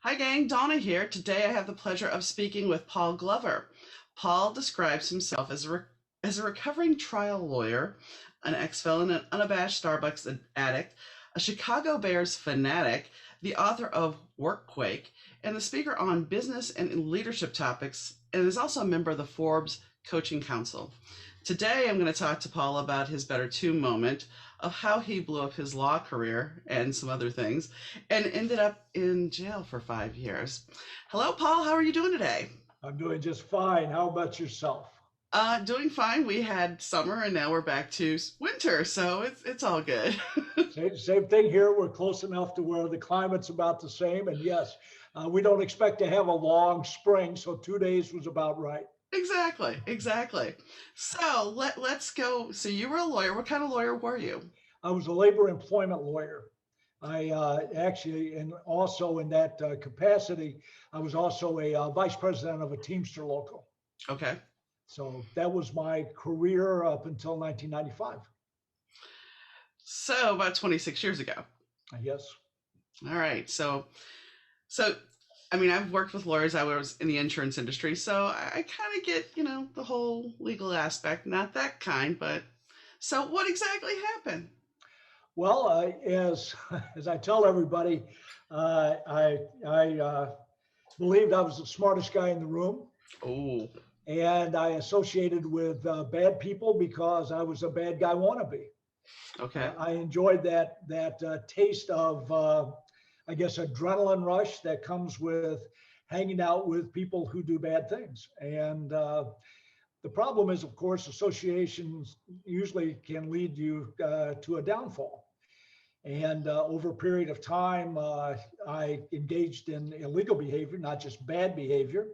Hi, gang. Donna here. Today I have the pleasure of speaking with Paul Glover. Paul describes himself as a recovering trial lawyer, an ex-felon, an unabashed Starbucks addict, a Chicago Bears fanatic, the author of WorkQuake, and the speaker on business and leadership topics, and is also a member of the Forbes Coaching Council. Today I'm going to talk to Paul about his Better Two moment, of how he blew up his law career and some other things, and ended up in jail for 5 years. Hello, Paul. How are you doing today? I'm doing just fine. How about yourself? Doing fine. We had summer and now we're back to winter, so it's all good. Same thing here. We're close enough to where the climate's about the same. And yes, we don't expect to have a long spring, so 2 days was about right. Exactly. So let's go. So you were a lawyer. What kind of lawyer were you? I was a labor employment lawyer. I actually, and also in that capacity, I was also a vice president of a Teamster local. Okay. So that was my career up until 1995. So about 26 years ago. Yes. All right. So I mean, I've worked with lawyers. I was in the insurance industry, so I kind of get, the whole legal aspect. Not that kind, but so what exactly happened? Well, as as I tell everybody, I believed I was the smartest guy in the room, Oh, and I associated with bad people because I was a bad guy wannabe. okay. I enjoyed that taste of, I guess, adrenaline rush that comes with hanging out with people who do bad things. And the problem is, of course, associations usually can lead you to a downfall. And over a period of time, I engaged in illegal behavior, not just bad behavior.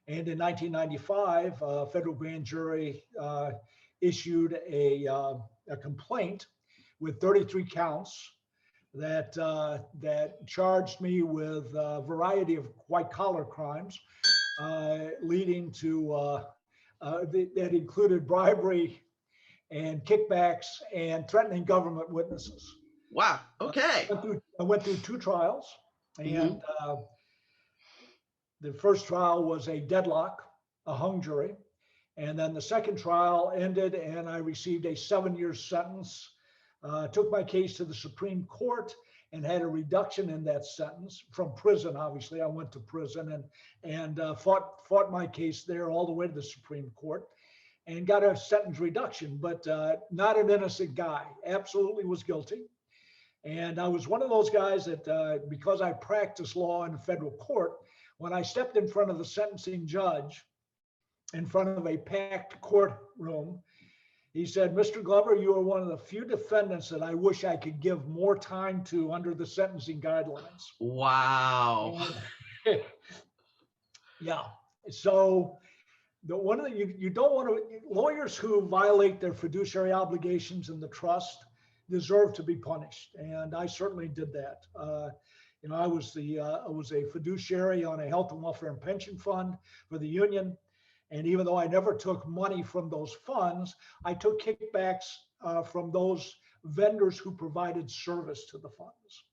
And in 1995, a federal grand jury issued a complaint with 33 counts that charged me with a variety of white collar crimes, leading to that included bribery and kickbacks and threatening government witnesses. Wow. Okay. I went through two trials, Mm-hmm. and the first trial was a deadlock, a hung jury. And then the second trial ended, and I received a 7-year sentence. Took my case to the Supreme Court and had a reduction in that sentence from prison. Obviously, I went to prison and fought my case there all the way to the Supreme Court, and got a sentence reduction. But not an innocent guy. Absolutely was guilty. And I was one of those guys that, because I practiced law in federal court, when I stepped in front of the sentencing judge, in front of a packed courtroom, he said, "Mr. Glover, you are one of the few defendants that I wish I could give more time to under the sentencing guidelines." Wow. And, yeah. So the one of the you don't want to lawyers who violate their fiduciary obligations and the trust deserve to be punished, and I certainly did that. I was a fiduciary on a health and welfare and pension fund for the union. And even though I never took money from those funds, I took kickbacks from those vendors who provided service to the funds.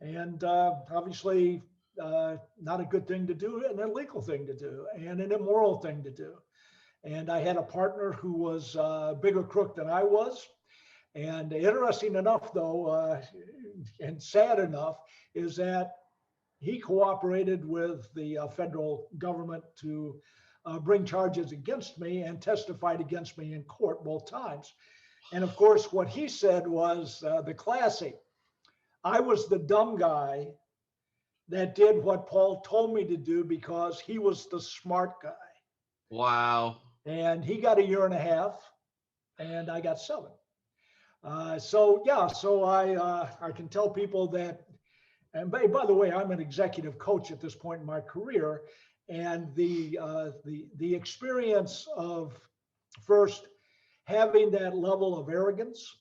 And obviously, not a good thing to do, an illegal thing to do, and an immoral thing to do. And I had a partner who was a bigger crook than I was. And interesting enough, though, and sad enough, is that he cooperated with the federal government to bring charges against me and testified against me in court both times. And of course, what he said was the classic: I was the dumb guy that did what Paul told me to do because he was the smart guy. Wow. And he got 1.5 years, and I got 7. So I can tell people that. And by the way, I'm an executive coach at this point in my career, and the experience of first having that level of arrogance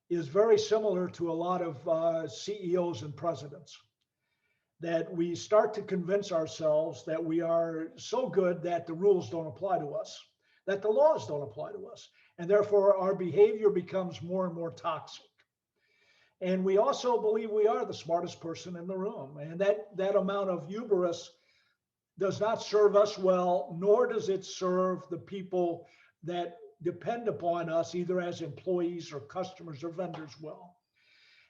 is very similar to a lot of CEOs and presidents. That we start to convince ourselves that we are so good that the rules don't apply to us, that the laws don't apply to us, and therefore our behavior becomes more and more toxic. And we also believe we are the smartest person in the room. And that amount of hubris does not serve us well, nor does it serve the people that depend upon us, either as employees or customers or vendors well.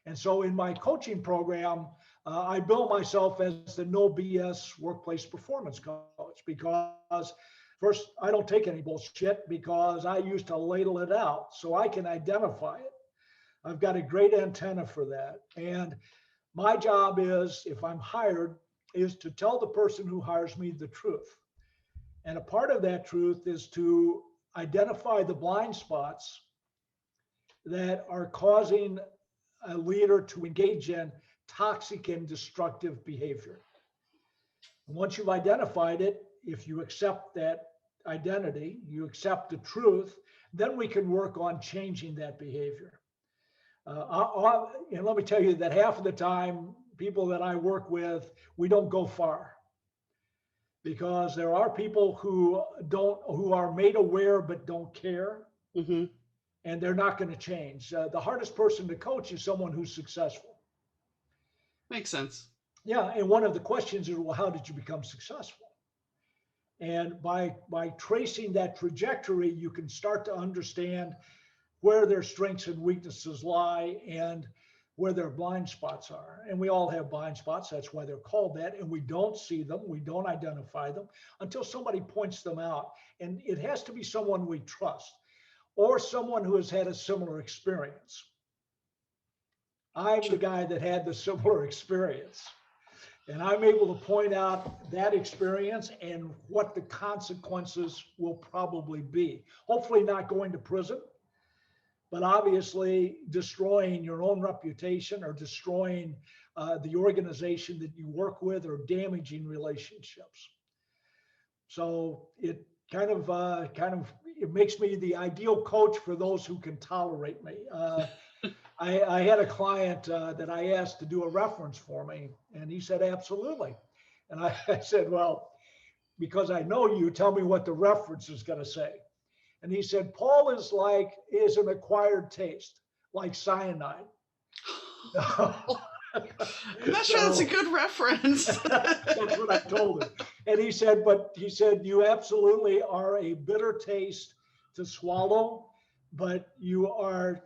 And so in my coaching program, I bill myself as the No B.S. workplace performance coach, because first, I don't take any bullshit, because I used to ladle it out so I can identify it. I've got a great antenna for that. And my job is, if I'm hired, is to tell the person who hires me the truth. And a part of that truth is to identify the blind spots that are causing a leader to engage in toxic and destructive behavior. And once you've identified it, if you accept that identity, you accept the truth, then we can work on changing that behavior. And let me tell you that half of the time, people that I work with, we don't go far, because there are people who are made aware but don't care, Mm-hmm. and they're not going to change. The hardest person to coach is someone who's successful. Makes sense. Yeah, and one of the questions is, well, how did you become successful? And by tracing that trajectory, you can start to understand where their strengths and weaknesses lie and where their blind spots are. And we all have blind spots. That's why they're called that. And we don't see them. We don't identify them until somebody points them out. And it has to be someone we trust, or someone who has had a similar experience. I'm the guy that had the similar experience. And I'm able to point out that experience and what the consequences will probably be. Hopefully not going to prison, but obviously destroying your own reputation, or destroying the organization that you work with, or damaging relationships. So it kind of it makes me the ideal coach for those who can tolerate me. I had a client that I asked to do a reference for me, and he said, absolutely. And I said, well, because I know you, tell me what the reference is going to say. And he said, Paul is an acquired taste, like cyanide. I'm not sure that's a good reference. That's what I told him. And he said, you absolutely are a bitter taste to swallow, but you are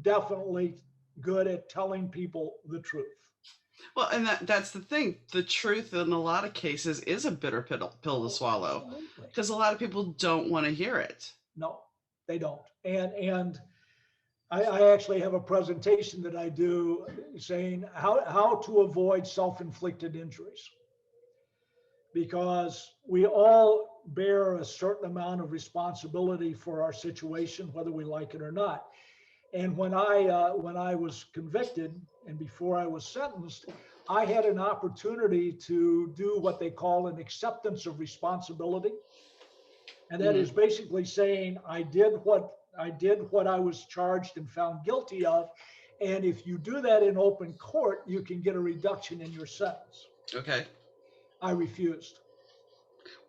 definitely good at telling people the truth. Well, and that's the thing. The truth in a lot of cases is a bitter pill to swallow, because a lot of people don't want to hear it. No, they don't. And I actually have a presentation that I do saying how to avoid self-inflicted injuries, because we all bear a certain amount of responsibility for our situation, whether we like it or not. And when I was convicted and before I was sentenced, I had an opportunity to do what they call an acceptance of responsibility. And that is basically saying, I did what I was charged and found guilty of. And if you do that in open court, you can get a reduction in your sentence. Okay. I refused.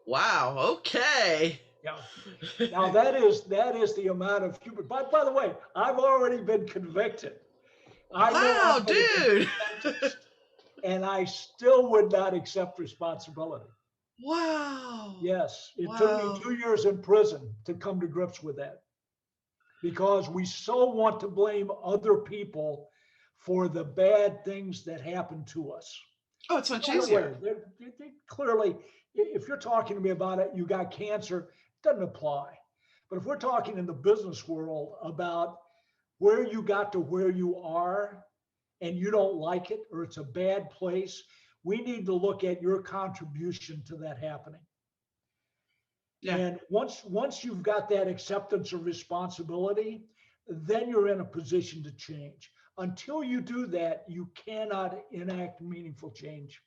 Wow. Okay. Yeah. Now that is the amount of humor. By the way, I've already been convicted. Wow, dude. And I still would not accept responsibility. Wow. Yes. It took me 2 years in prison to come to grips with that, because we so want to blame other people for the bad things that happen to us. Oh, it's much easier. They clearly, if you're talking to me about it, you got cancer, it doesn't apply. But if we're talking in the business world about where you got to where you are and you don't like it, or it's a bad place, we need to look at your contribution to that happening. Yeah. And once you've got that acceptance of responsibility, then you're in a position to change. Until you do that, you cannot enact meaningful change.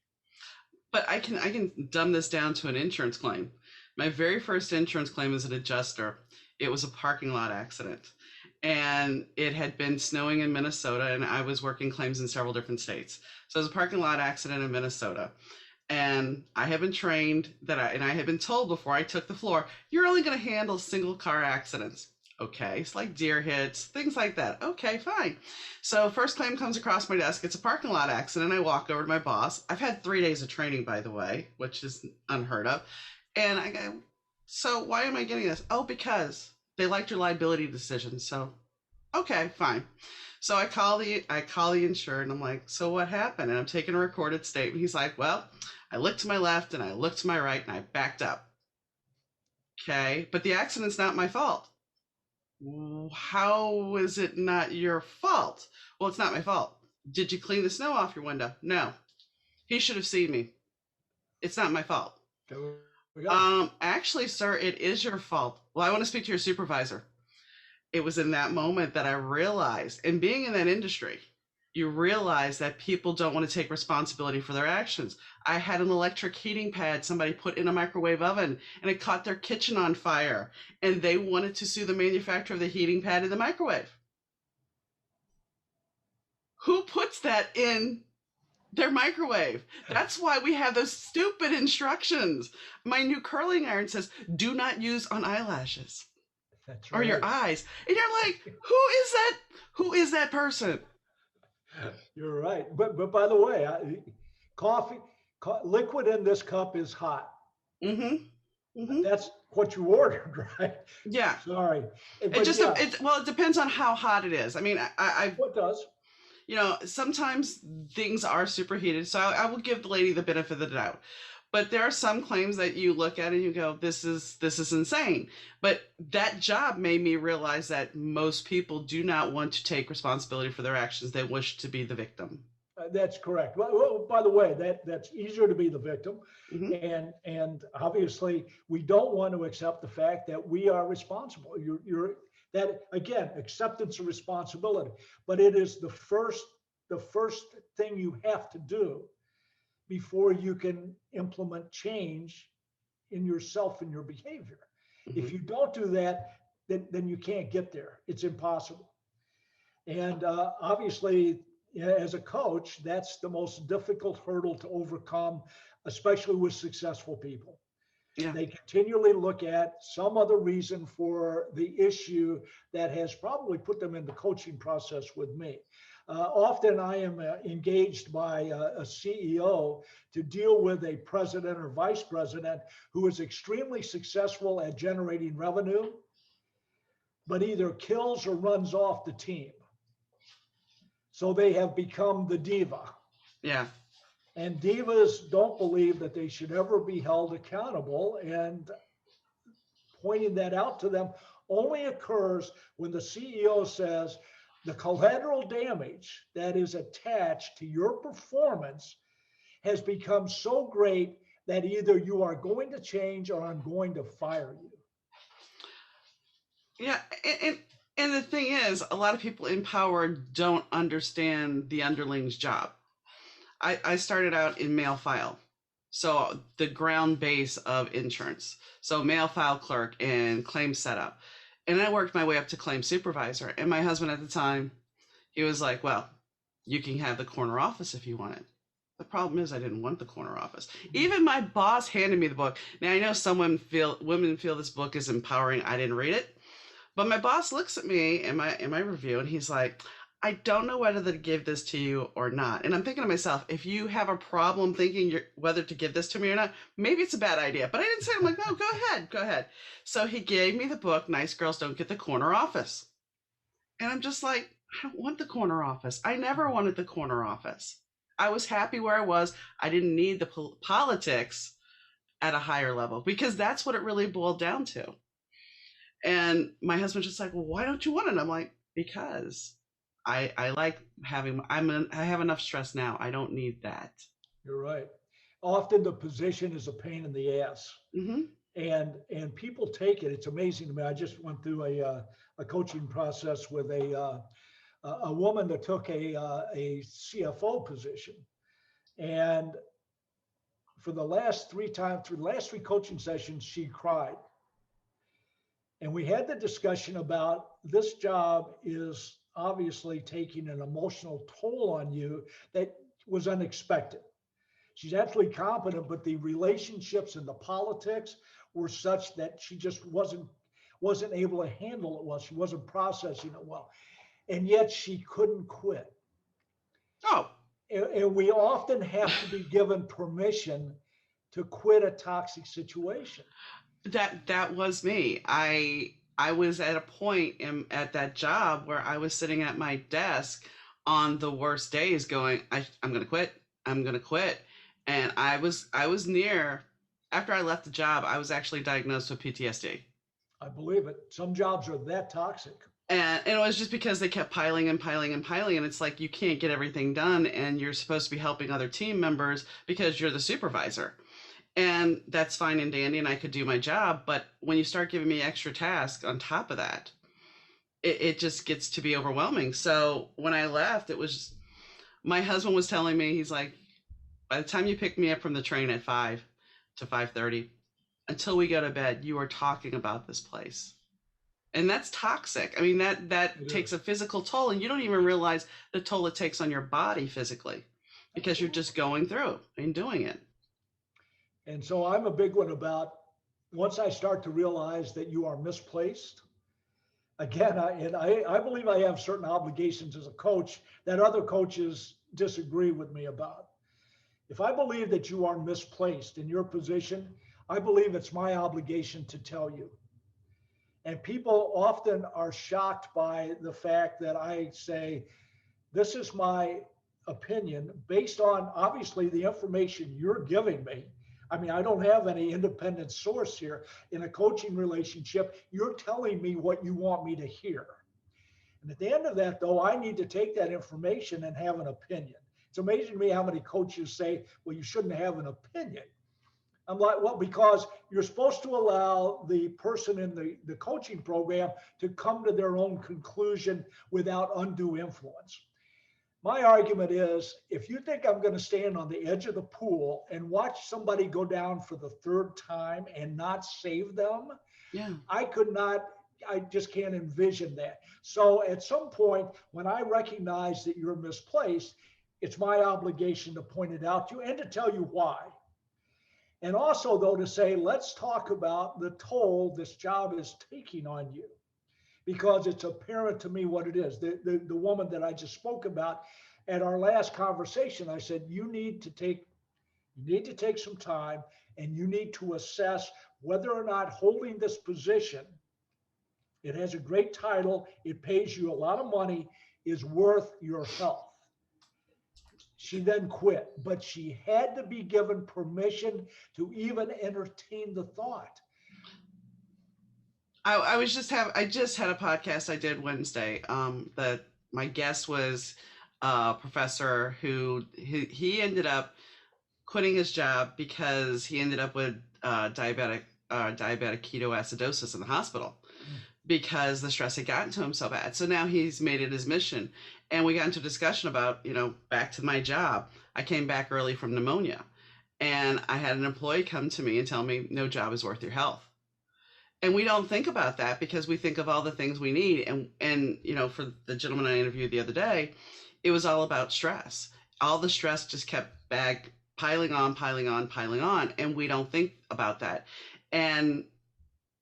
But I can dumb this down to an insurance claim. My very first insurance claim as an adjuster, it was a parking lot accident. And it had been snowing in Minnesota, and I was working claims in several different states. So it was a parking lot accident in Minnesota. And I had been trained and I had been told before I took the floor, you're only going to handle single car accidents. Okay, it's like deer hits, things like that. Okay, fine. So first claim comes across my desk. It's a parking lot accident. I walk over to my boss. I've had 3 days of training, by the way, which is unheard of. And I go, so why am I getting this? Oh, because they liked your liability decision. So okay, fine. So I call the insured and I'm like, so what happened? And I'm taking a recorded statement. He's like, well, I looked to my left and I looked to my right and I backed up. Okay, but the accident's not my fault. How is it not your fault? Well, it's not my fault. Did you clean the snow off your window? No. He should have seen me. It's not my fault. There we go. Actually, sir, it is your fault. Well, I want to speak to your supervisor. It was in that moment that I realized, and being in that industry, you realize that people don't want to take responsibility for their actions. I had an electric heating pad somebody put in a microwave oven and it caught their kitchen on fire and they wanted to sue the manufacturer of the heating pad in the microwave. Who puts that in their microwave? That's why we have those stupid instructions. My new curling iron says, do not use on eyelashes. That's Or right. your eyes. And you're like, who is that? Who is that person? You're right. But by the way, liquid in this cup is hot. Mm-hmm. Mm-hmm. That's what you ordered, right? Yeah. Sorry. It But just yeah, it depends on how hot it is. I mean, what does? sometimes things are superheated, so I will give the lady the benefit of the doubt. But there are some claims that you look at and you go, this is insane. But that job made me realize that most people do not want to take responsibility for their actions. They wish to be the victim. That's correct. Well, by the way, that's easier to be the victim, Hmm. and obviously we don't want to accept the fact that we are responsible. You're that again, acceptance of responsibility, but it is the first thing you have to do before you can implement change in yourself and your behavior. Hmm. If you don't do that, then you can't get there. It's impossible. And obviously, as a coach, that's the most difficult hurdle to overcome, especially with successful people. Yeah. They continually look at some other reason for the issue that has probably put them in the coaching process with me. Often I am engaged by a CEO to deal with a president or vice president who is extremely successful at generating revenue, but either kills or runs off the team. So they have become the diva. Yeah. And divas don't believe that they should ever be held accountable. And pointing that out to them only occurs when the CEO says the collateral damage that is attached to your performance has become so great that either you are going to change or I'm going to fire you. Yeah. And the thing is, a lot of people in power don't understand the underling's job. I started out in mail file. So the ground base of insurance. So mail file clerk and claim setup. And I worked my way up to claim supervisor. And my husband at the time, he was like, well, you can have the corner office if you want it. The problem is I didn't want the corner office. Even my boss handed me the book. Now I know some women feel this book is empowering. I didn't read it. But my boss looks at me in my review and he's like, I don't know whether to give this to you or not. And I'm thinking to myself, if you have a problem thinking whether to give this to me or not, maybe it's a bad idea. But I didn't say, I'm like, no, go ahead. So he gave me the book, Nice Girls Don't Get the Corner Office. And I'm just like, I don't want the corner office. I never wanted the corner office. I was happy where I was. I didn't need the politics at a higher level because that's what it really boiled down to. And my husband's just like, well, why don't you want it? I'm like, because I like having, I have enough stress now. I don't need that. You're right. Often the position is a pain in the ass. Mm-hmm. And people take it. It's amazing to me. I just went through a coaching process with a woman that took a CFO position, and for the last three coaching sessions, she cried. And we had the discussion about this job is obviously taking an emotional toll on you that was unexpected. She's absolutely competent, but the relationships and the politics were such that she just wasn't wasn't able to handle it well. She wasn't processing it well. And yet she couldn't quit. Oh, And we often have to be given permission to quit a toxic situation. that was me. I was at a point at that job where I was sitting at my desk on the worst days going, I'm gonna quit. I'm gonna quit. And I was near, after I left the job, I was actually diagnosed with PTSD. I believe it. Some jobs are that toxic. And it was just because they kept piling and piling and piling. And it's like you can't get everything done and you're supposed to be helping other team members because you're the supervisor. And that's fine and dandy, and I could do my job. But when you start giving me extra tasks on top of that, it just gets to be overwhelming. So when I left, it was my husband was telling me, he's like, by the time you pick me up from the train at 5 to 5:30, until we go to bed, you are talking about this place. And that's toxic. I mean, that takes a physical toll, and you don't even realize the toll it takes on your body physically because you're just going through and doing it. And so I'm a big one about once I start to realize that you are misplaced, again, I believe I have certain obligations as a coach that other coaches disagree with me about. If I believe that you are misplaced in your position, I believe it's my obligation to tell you. And people often are shocked by the fact that I say, this is my opinion based on obviously the information you're giving me. I mean, I don't have any independent source here. In a coaching relationship, you're telling me what you want me to hear. And at the end of that, though, I need to take that information and have an opinion. It's amazing to me how many coaches say, well, you shouldn't have an opinion. I'm like, well, because you're supposed to allow the person in the coaching program to come to their own conclusion without undue influence. My argument is, if you think I'm going to stand on the edge of the pool and watch somebody go down for the third time and not save them, Yeah. I just can't envision that. So at some point, when I recognize that you're misplaced, it's my obligation to point it out to you and to tell you why. And also, though, to say, let's talk about the toll this job is taking on you, because it's apparent to me what it is. The woman that I just spoke about at our last conversation, I said, you need to take some time and you need to assess whether or not holding this position, it has a great title, it pays you a lot of money, is worth your health. She then quit, but she had to be given permission to even entertain the thought. I just had a podcast I did Wednesday. That my guest was a professor who he ended up quitting his job because he ended up with diabetic ketoacidosis in the hospital because the stress had gotten to him so bad. So now he's made it his mission. And we got into a discussion about, back to my job. I came back early from pneumonia, and I had an employee come to me and tell me no job is worth your health. And we don't think about that because we think of all the things we need. And for the gentleman I interviewed the other day, it was all about stress. All the stress just kept piling on. And we don't think about that. And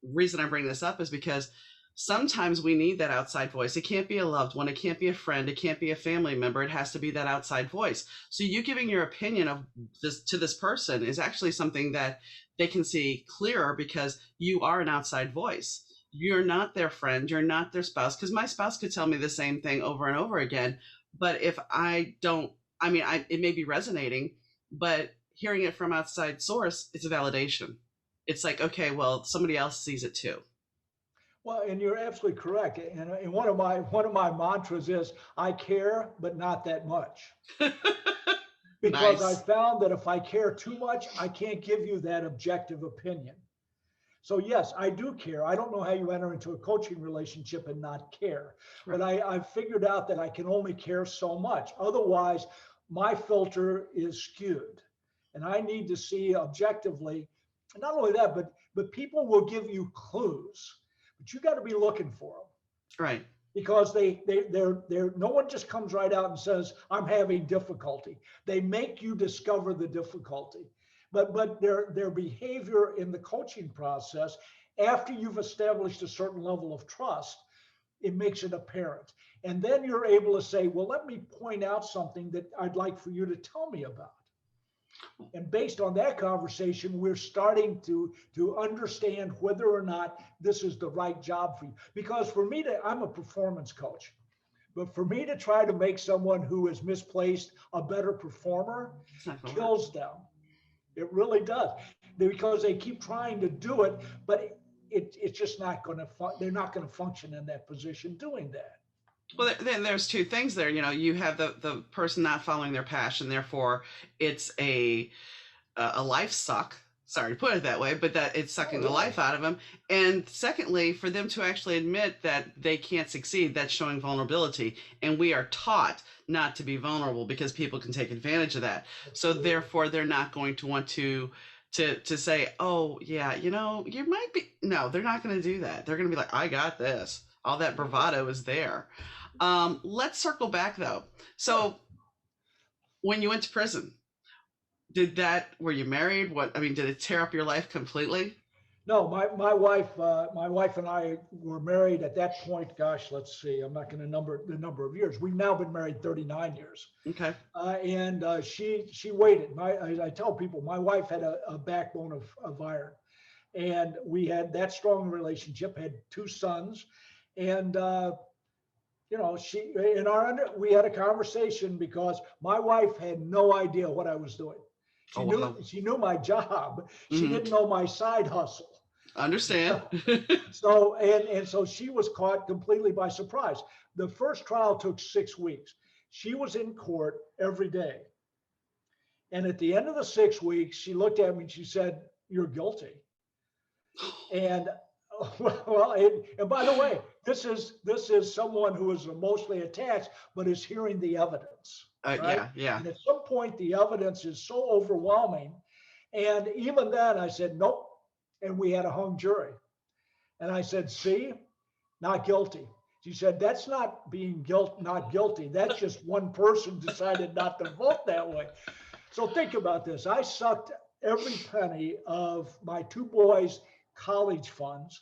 the reason I bring this up is because sometimes we need that outside voice. It can't be a loved one. It can't be a friend. It can't be a family member. It has to be that outside voice. So you giving your opinion of this to this person is actually something that they can see clearer because you are an outside voice. You're not their friend. You're not their spouse. Because my spouse could tell me the same thing over and over again. But if I don't, it may be resonating, but hearing it from outside source, it's a validation. It's like, okay, well, somebody else sees it too. Well, and you're absolutely correct. And one of my mantras is, I care, but not that much. Because Nice. I found that if I care too much, I can't give you that objective opinion. So yes, I do care. I don't know how you enter into a coaching relationship and not care. Right. But I've figured out that I can only care so much. Otherwise, my filter is skewed. And I need to see objectively, and not only that, but people will give you clues. But you got to be looking for them. Right. Because they're no one just comes right out and says, I'm having difficulty. They make you discover the difficulty. But their behavior in the coaching process After you've established a certain level of trust, it makes it apparent. And then you're able to say, well, let me point out something that I'd like for you to tell me about. And based on that conversation, we're starting to understand whether or not this is the right job for you. Because for me I'm a performance coach, but for me to try to make someone who is misplaced a better performer kills them. It really does, because they keep trying to do it, but it's just not going to, they're not going to function in that position doing that. Well, then there's two things there. You have the person not following their passion, therefore it's a life suck. Sorry to put it that way, but that it's sucking the life out of them. And secondly, for them to actually admit that they can't succeed, that's showing vulnerability. And we are taught not to be vulnerable because people can take advantage of that. So therefore, they're not going to want to say, oh, yeah, you might be. No, they're not going to do that. They're going to be like, I got this. All that bravado is there. Let's circle back, though. So when you went to prison, were you married? Did it tear up your life completely? No, my wife and I were married at that point. Gosh, let's see. I'm not going to number the number of years. We've now been married 39 years. Okay. And she waited. I tell people, my wife had a backbone of iron, and we had that strong relationship. Had 2 sons, and we had a conversation because my wife had no idea what I was doing. She knew my job. She didn't know my side hustle. Understand. So she was caught completely by surprise. The first trial took 6 weeks. She was in court every day. And at the end of the 6 weeks, she looked at me and she said, "You're guilty." And and by the way, this is someone who is emotionally attached, but is hearing the evidence. Right? Yeah. And at some point, the evidence is so overwhelming. And even then, I said, nope. And we had a hung jury. And I said, see, not guilty. She said, that's not being not guilty. That's just one person decided not to vote that way. So think about this. I sucked every penny of my 2 boys' college funds.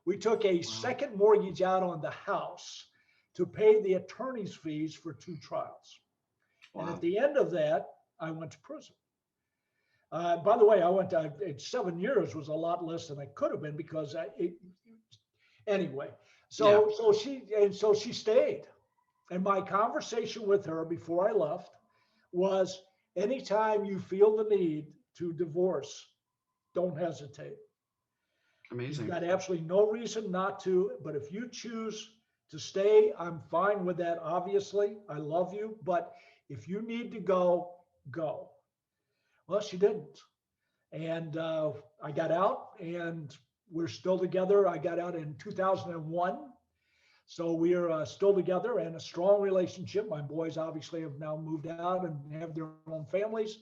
We took a second mortgage out on the house to pay the attorney's fees for 2 trials. Wow. And at the end of that, I went to prison. By the way, I went to 7 years was a lot less than I could have been because anyway. So she stayed. And my conversation with her before I left was, anytime you feel the need to divorce, don't hesitate. Amazing. You've got absolutely no reason not to, but if you choose to stay, I'm fine with that. Obviously, I love you, but if you need to go, go. Well, she didn't. And I got out and we're still together. I got out in 2001. So we're still together and a strong relationship. My boys obviously have now moved out and have their own families.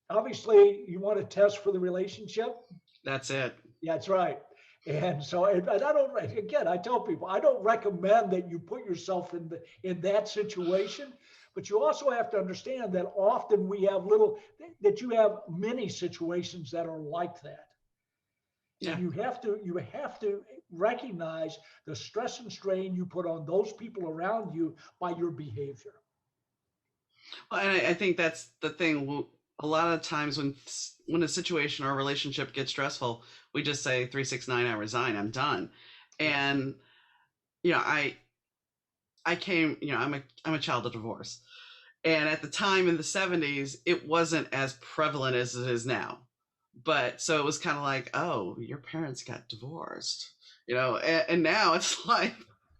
Obviously, you want to test for the relationship. That's it. Yeah, that's right. And so, and I tell people, I don't recommend that you put yourself in that situation. But you also have to understand that often we have you have many situations that are like that. Yeah. And you have to recognize the stress and strain you put on those people around you by your behavior. Well, and I think that's the thing. A lot of times when a situation or a relationship gets stressful, we just say 369, I resign, I'm done. And I came, I'm a child of divorce. And at the time in the 70s, it wasn't as prevalent as it is now. But so it was kind of like, oh, your parents got divorced, and now it's like,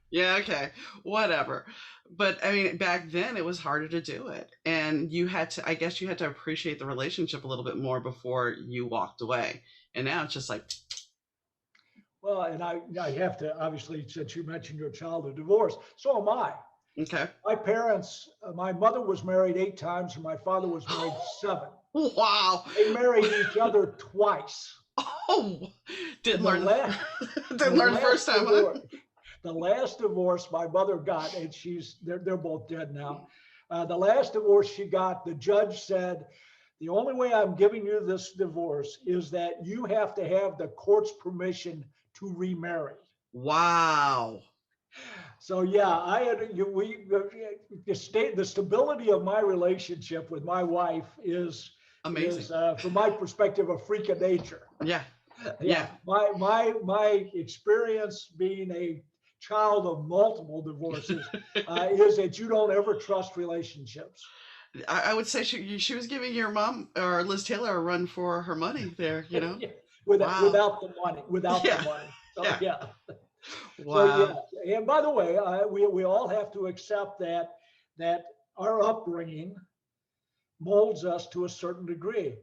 yeah, okay, whatever. But I mean, back then it was harder to do it. And you had to appreciate the relationship a little bit more before you walked away. And now it's just like, well, and I have to, obviously, since you mentioned your child of divorce, so am I. Okay. My parents, my mother was married 8 times and my father was married 7. Wow. They married each other twice. Oh, didn't learn the first time, huh? The last divorce my mother got, and they're both dead now. The last divorce she got, the judge said The only way I'm giving you this divorce is that you have to have the court's permission to remarry. Wow. So yeah, the stability of my relationship with my wife is Amazing. from my perspective, a freak of nature. Yeah. Yeah, my experience being a child of multiple divorces is that you don't ever trust relationships. I would say she was giving your mom or Liz Taylor a run for her money there, you know? Wow. Without the money, Yeah. So Yeah. yeah. So Wow. yeah, and by the way, we all have to accept that our upbringing molds us to a certain degree.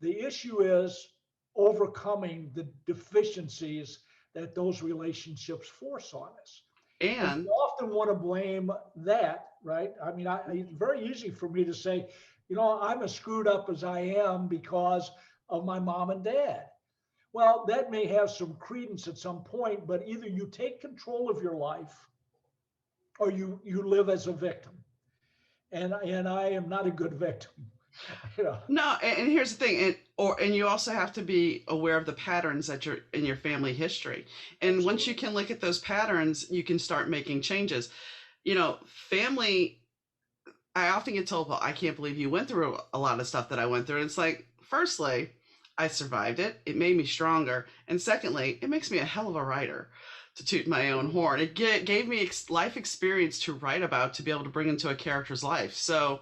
The issue is overcoming the deficiencies that those relationships force on us. And we And often want to blame that, right? I mean, it's very easy for me to say, I'm as screwed up as I am because of my mom and dad. Well, that may have some credence at some point, but either you take control of your life or you live as a victim. And I am not a good victim. no, and here's the thing, and you also have to be aware of the patterns that you're in your family history. And once you can look at those patterns, you can start making changes. Family, I often get told, well, I can't believe you went through a lot of stuff that I went through. And it's like, firstly, I survived it. It made me stronger. And secondly, it makes me a hell of a writer, to toot my own horn. It gave me life experience to write about, to be able to bring into a character's life. So,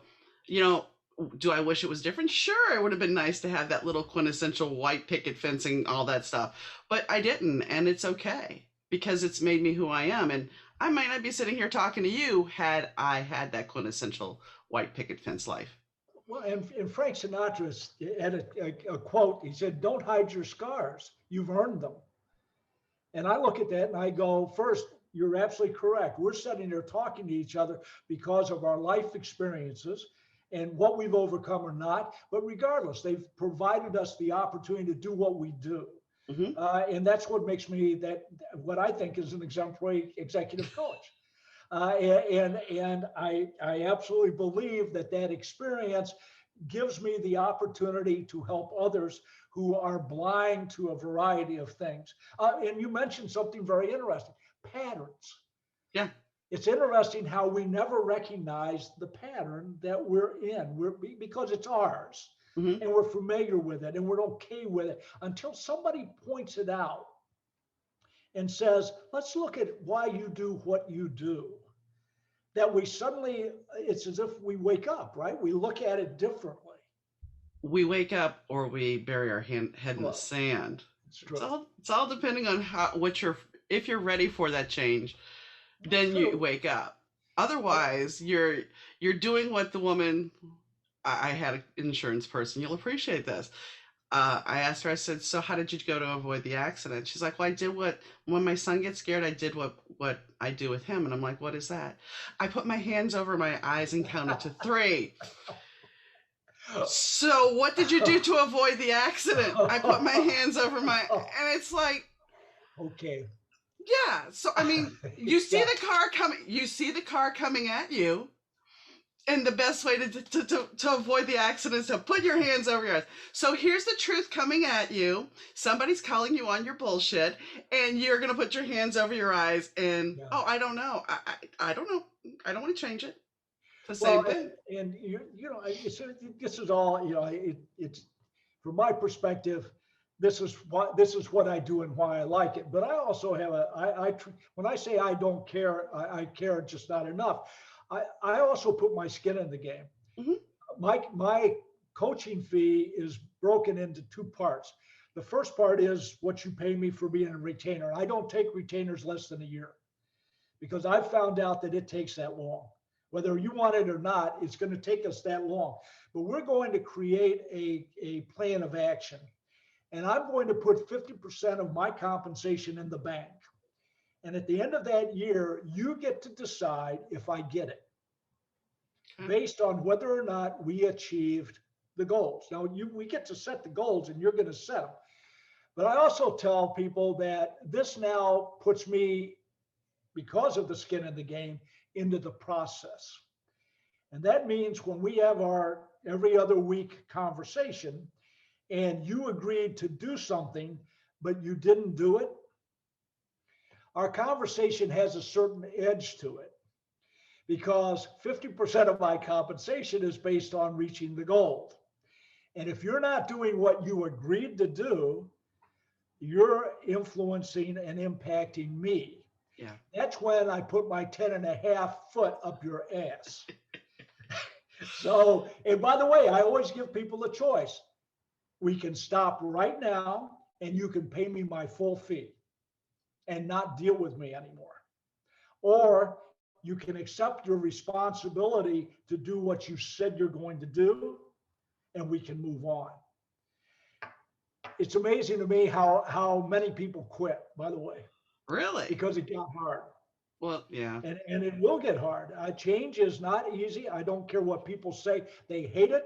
do I wish it was different? Sure, it would have been nice to have that little quintessential white picket fencing, all that stuff. But I didn't, and it's okay because it's made me who I am. And I might not be sitting here talking to you had I had that quintessential white picket fence life. Well, and Frank Sinatra had a quote. He said, "Don't hide your scars. You've earned them." And I look at that and I go, first, you're absolutely correct. We're sitting there talking to each other because of our life experiences and what we've overcome or not. But regardless, they've provided us the opportunity to do what we do. Mm-hmm. And that's what makes me what I think is an exemplary executive coach. And I absolutely believe that experience gives me the opportunity to help others who are blind to a variety of things. And you mentioned something very interesting, patterns. Yeah. It's interesting how we never recognize the pattern that we're in because it's ours. Mm-hmm. And we're familiar with it and we're okay with it until somebody points it out and says, let's look at why you do what you do. That we suddenly, it's as if we wake up, right? We look at it differently. We wake up or we bury our head in the sand. It's true. It's all depending on if you're ready for that change, then you wake up. Otherwise, you're doing what the woman. I had an insurance person. You'll appreciate this. I asked her. I said, "So how did you go to avoid the accident?" She's like, "Well, I did when my son gets scared, I did what I do with him." And I'm like, "What is that?" "I put my hands over my eyes and counted to 3." "So what did you do to avoid the accident?" "I put my hands over my," and it's like, okay. Yeah. So I mean, you see the car coming. You see the car coming at you, and the best way to avoid the accident is to put your hands over your eyes. So here's the truth coming at you. Somebody's calling you on your bullshit, and you're gonna put your hands over your eyes. And I don't know. I don't know. I don't want to change it. The same thing. And this is all it's from my perspective. This is what I do and why I like it. But I also have when I say I don't care, I care just not enough. I also put my skin in the game. Mm-hmm. My coaching fee is broken into 2 parts. The first part is what you pay me for being a retainer. I don't take retainers less than a year because I've found out that it takes that long. Whether you want it or not, it's going to take us that long. But we're going to create a plan of action. And I'm going to put 50% of my compensation in the bank. And at the end of that year, you get to decide if I get it based on whether or not we achieved the goals. Now, we get to set the goals and you're going to set them. But I also tell people that this now puts me, because of the skin in the game, into the process. And that means when we have our every other week conversation, and you agreed to do something, but you didn't do it, our conversation has a certain edge to it because 50% of my compensation is based on reaching the goal. And if you're not doing what you agreed to do, you're influencing and impacting me. Yeah. That's when I put my 10.5 foot up your ass. So, and by the way, I always give people a choice. We can stop right now and you can pay me my full fee and not deal with me anymore. Or you can accept your responsibility to do what you said you're going to do and we can move on. It's amazing to me how many people quit, by the way, Really? because it got hard. Well, yeah. And it will get hard. Change is not easy. I don't care what people say. They hate it,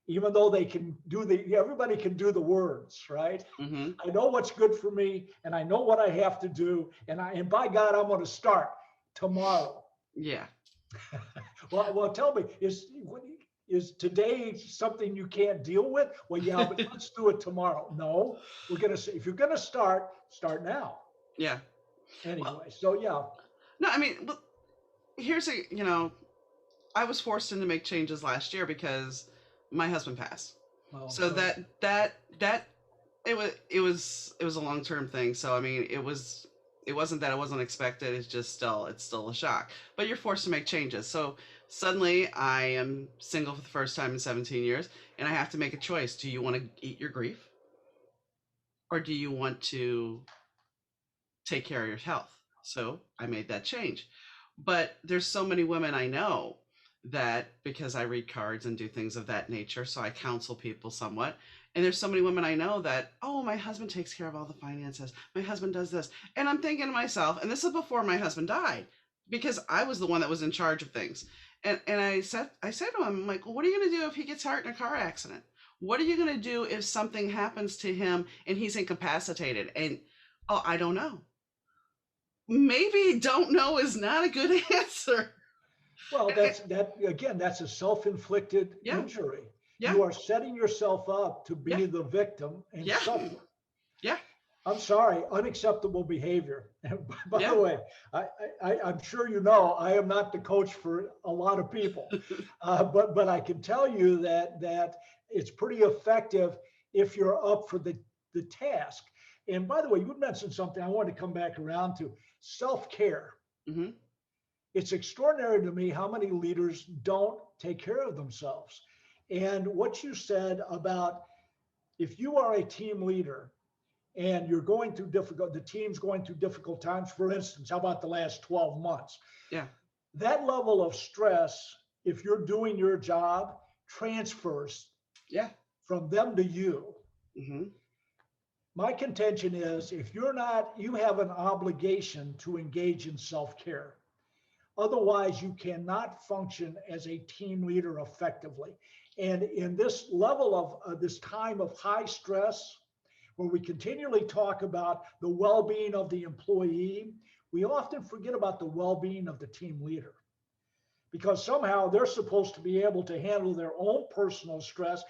even though they can do everybody can do the words, right? Mm-hmm. I know what's good for me and I know what I have to do. And by God, I'm going to start tomorrow. Yeah. Well, tell me, is today something you can't deal with? Well, yeah, but let's do it tomorrow. No, we're going to say, if you're going to start now. Yeah. Anyway, Well, so yeah. no, I mean, here's I was forced into make changes last year because my husband passed. Well, So sorry. that it was a long-term thing. So I mean, it wasn't that it wasn't expected. It's still a shock. But you're forced to make changes. So suddenly I am single for the first time in 17 years and I have to make a choice. Do you want to eat your grief? Or do you want to take care of your health? So I made that change. But there's so many women I know that because I read cards and do things of that nature, so I counsel people somewhat. And there's so many women I know that, oh, my husband takes care of all the finances. My husband does this. And I'm thinking to myself, and this is before my husband died, because I was the one that was in charge of things. And I said to him, I'm like, well, what are you going to do if he gets hurt in a car accident? What are you going to do if something happens to him and he's incapacitated? And, oh, I don't know. Maybe don't know is not a good answer. Well, that's a self-inflicted Yeah. injury. Yeah. You are setting yourself up to be Yeah. the victim and Yeah. suffer. Yeah. I'm sorry, unacceptable behavior. By Yeah. the way, I'm sure you know I am not the coach for a lot of people, but I can tell you that it's pretty effective if you're up for the task. And by the way, you mentioned something I wanted to come back around to: self-care. Mm-hmm. It's extraordinary to me how many leaders don't take care of themselves. And what you said about if you are a team leader and you're going through the team's going through difficult times, for instance, how about the last 12 months? Yeah. That level of stress, if you're doing your job, transfers Yeah. from them to you. Mm-hmm. My contention is if you're not, you have an obligation to engage in self-care. Otherwise, you cannot function as a team leader effectively. And in this level of this time of high stress, where we continually talk about the well-being of the employee, we often forget about the well-being of the team leader. Because somehow they're supposed to be able to handle their own personal stress,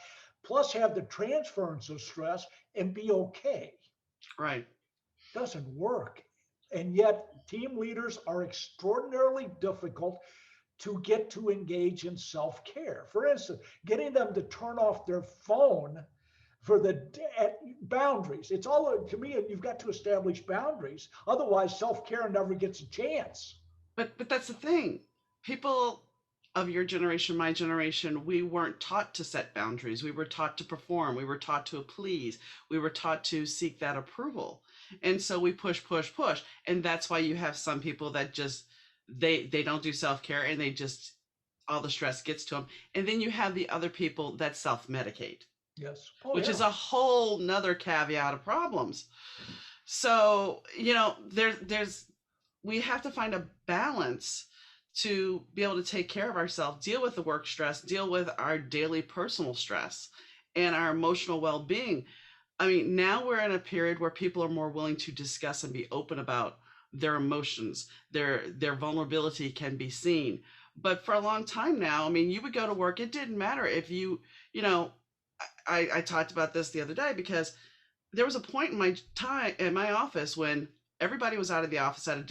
plus have the transference of stress and be okay. Right. Doesn't work. And yet team leaders are extraordinarily difficult to get to engage in self-care. For instance, getting them to turn off their phone for the boundaries. It's all, to me, you've got to establish boundaries. Otherwise, self-care never gets a chance. But that's the thing. People of your generation, my generation, we weren't taught to set boundaries. We were taught to perform. We were taught to please. We were taught to seek that approval. And so we push. And that's why you have some people that just, they don't do self-care and they just, all the stress gets to them. And then you have the other people that self-medicate. Yes. Which is a whole nother caveat of problems. So, we have to find a balance to be able to take care of ourselves, deal with the work stress, deal with our daily personal stress and our emotional well-being. I mean, now we're in a period where people are more willing to discuss and be open about their emotions. Their vulnerability can be seen. But for a long time now, I mean, you would go to work. It didn't matter if you know, I talked about this the other day because there was a point in my time in my office when everybody was out of the office at a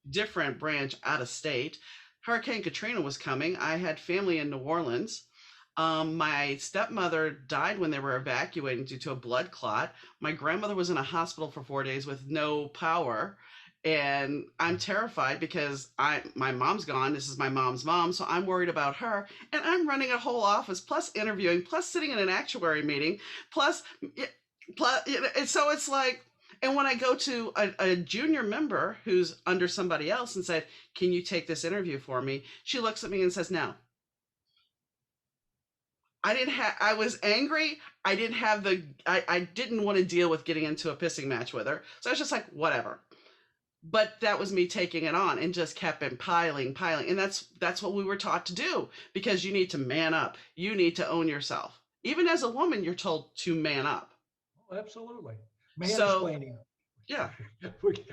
different branch out of state. Hurricane Katrina was coming. I had family in New Orleans. My stepmother died when they were evacuating due to a blood clot. My grandmother was in a hospital for 4 days with no power. And I'm terrified because my mom's gone. This is my mom's mom, so I'm worried about her. And I'm running a whole office, plus interviewing, plus sitting in an actuary meeting, plus and so it's like, and when I go to a junior member who's under somebody else and said, "Can you take this interview for me?" She looks at me and says, "No." I was angry. I didn't have I didn't want to deal with getting into a pissing match with her. So I was just like, whatever. But that was me taking it on and just kept piling. And that's what we were taught to do, because you need to man up. You need to own yourself. Even as a woman, you're told to man up. Oh, absolutely. So, Mansplaining. yeah.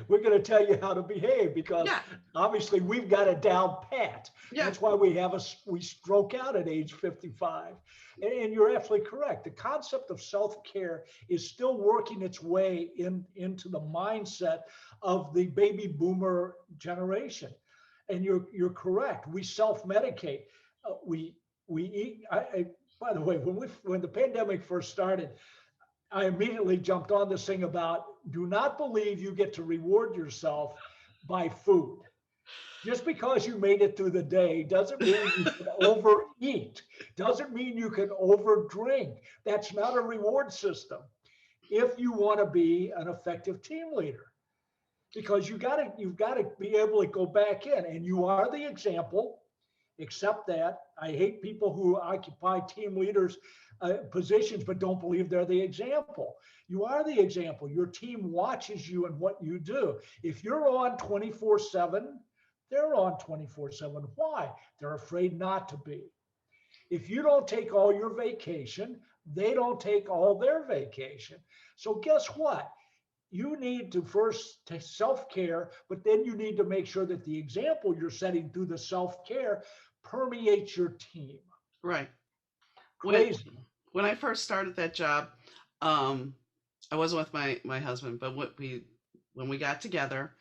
We're going to tell you how to behave because Yeah. obviously we've got it down pat. Yeah. That's why we stroke out at age 55. And you're absolutely correct. The concept of self-care is still working its way into the mindset of the baby boomer generation. And you're correct. We self-medicate. We eat. By the way, when the pandemic first started, I immediately jumped on this thing about do not believe you get to reward yourself by food. Just because you made it through the day doesn't mean you can overeat, doesn't mean you can overdrink. That's not a reward system if you want to be an effective team leader. Because you've got to be able to go back in, and you are the example. Except that I hate people who occupy team leaders positions but don't believe they're the example. You are the example. Your team watches you and what you do. If you're on 24/7, they're on 24/7. Why? They're afraid not to be. If you don't take all your vacation, they don't take all their vacation. So guess what? You need to first take self-care, but then you need to make sure that the example you're setting through the self-care permeates your team. Right. Crazy. When I first started that job, um, I wasn't with my husband, but when we got together,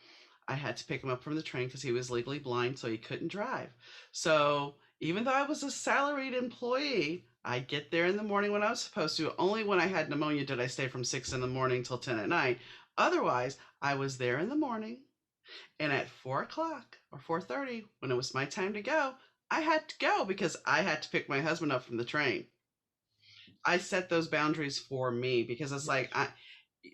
I had to pick him up from the train because he was legally blind, so he couldn't drive. So even though I was a salaried employee, I get there in the morning when I was supposed to. Only when I had pneumonia did I stay from 6 in the morning till 10 at night. Otherwise, I was there in the morning, and at 4 o'clock or 4:30, when it was my time to go, I had to go because I had to pick my husband up from the train. I set those boundaries for me because it's like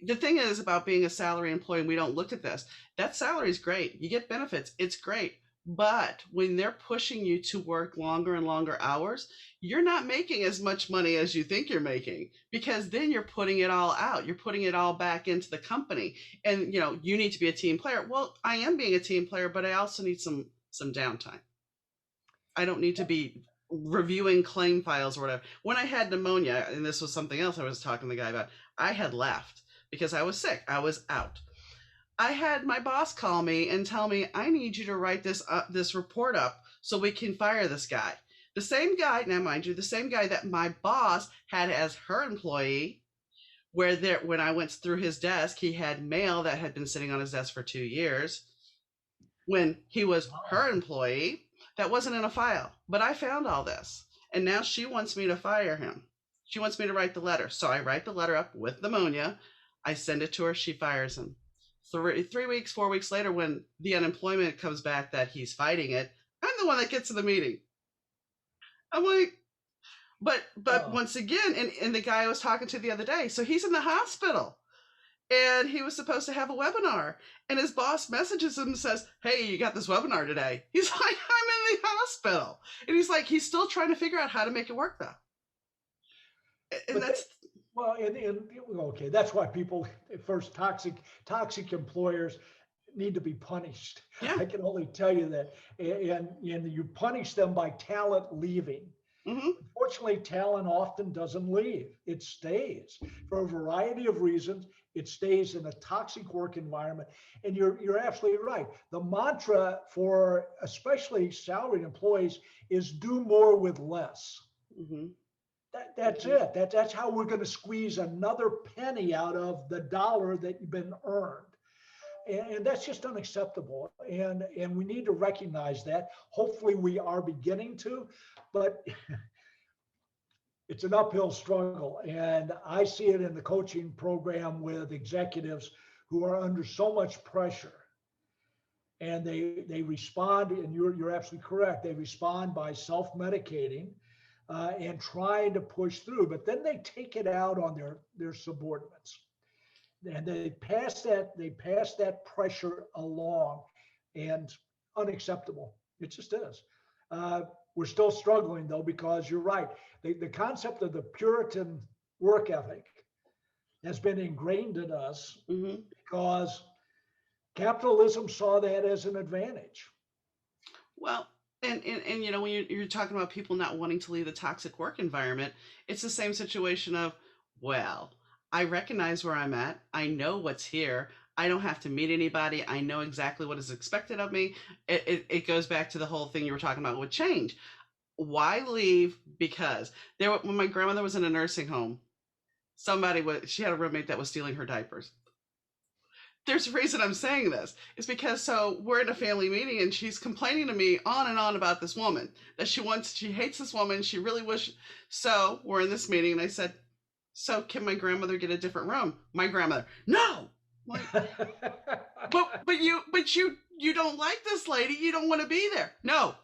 the thing is about being a salary employee, and we don't look at this. That salary is great. You get benefits. It's great. But when they're pushing you to work longer and longer hours, you're not making as much money as you think you're making, because then you're putting it all out. You're putting it all back into the company. And you need to be a team player. Well, I am being a team player, but I also need some downtime. I don't need to be reviewing claim files or whatever. When I had pneumonia, and this was something else I was talking to the guy about, I had left because I was sick. I was out. I had my boss call me and tell me, "I need you to write this report up so we can fire this guy." The same guy, now mind you, the same guy that my boss had as her employee, when I went through his desk, he had mail that had been sitting on his desk for 2 years. When he was her employee, that wasn't in a file. But I found all this. And now she wants me to fire him. She wants me to write the letter. So I write the letter up with pneumonia. I send it to her. She fires him. 3 weeks, 4 weeks later, when the unemployment comes back that he's fighting it, I'm the one that gets to the meeting. I'm like, but once again, and the guy I was talking to the other day, so he's in the hospital. And he was supposed to have a webinar, and his boss messages him and says, "Hey, you got this webinar today." He's like, "I'm in the hospital." And he's like, he's still trying to figure out how to make it work, though. And that's okay. That's why people first toxic employers need to be punished. Yeah. I can only tell you that, and you punish them by talent leaving. Mm-hmm. Unfortunately, talent often doesn't leave. It stays for a variety of reasons. It stays in a toxic work environment. And you're absolutely right. The mantra for especially salaried employees is do more with less. Mm-hmm. That's Mm-hmm. it. That's how we're going to squeeze another penny out of the dollar that you've been earned. And that's just unacceptable. And we need to recognize that. Hopefully we are beginning to, but it's an uphill struggle. And I see it in the coaching program with executives who are under so much pressure. And they respond, and you're absolutely correct. They respond by self-medicating and trying to push through, but then they take it out on their subordinates, and they pass that pressure along, and unacceptable. It just is. We're still struggling though, because you're right. The concept of the Puritan work ethic has been ingrained in us Mm-hmm. because capitalism saw that as an advantage. Well, and you know, when you're talking about people not wanting to leave the toxic work environment, it's the same situation of, well, I recognize where I'm at. I know what's here. I don't have to meet anybody. I know exactly what is expected of me. It goes back to the whole thing you were talking about with change. Why leave? Because when my grandmother was in a nursing home, she had a roommate that was stealing her diapers. There's a reason I'm saying this. It's because so we're in a family meeting and she's complaining to me on and on about this woman that she hates this woman. She really wish. So we're in this meeting and I said, so can my grandmother get a different room? My grandmother, no. Like, but you don't like this lady. You don't want to be there. No.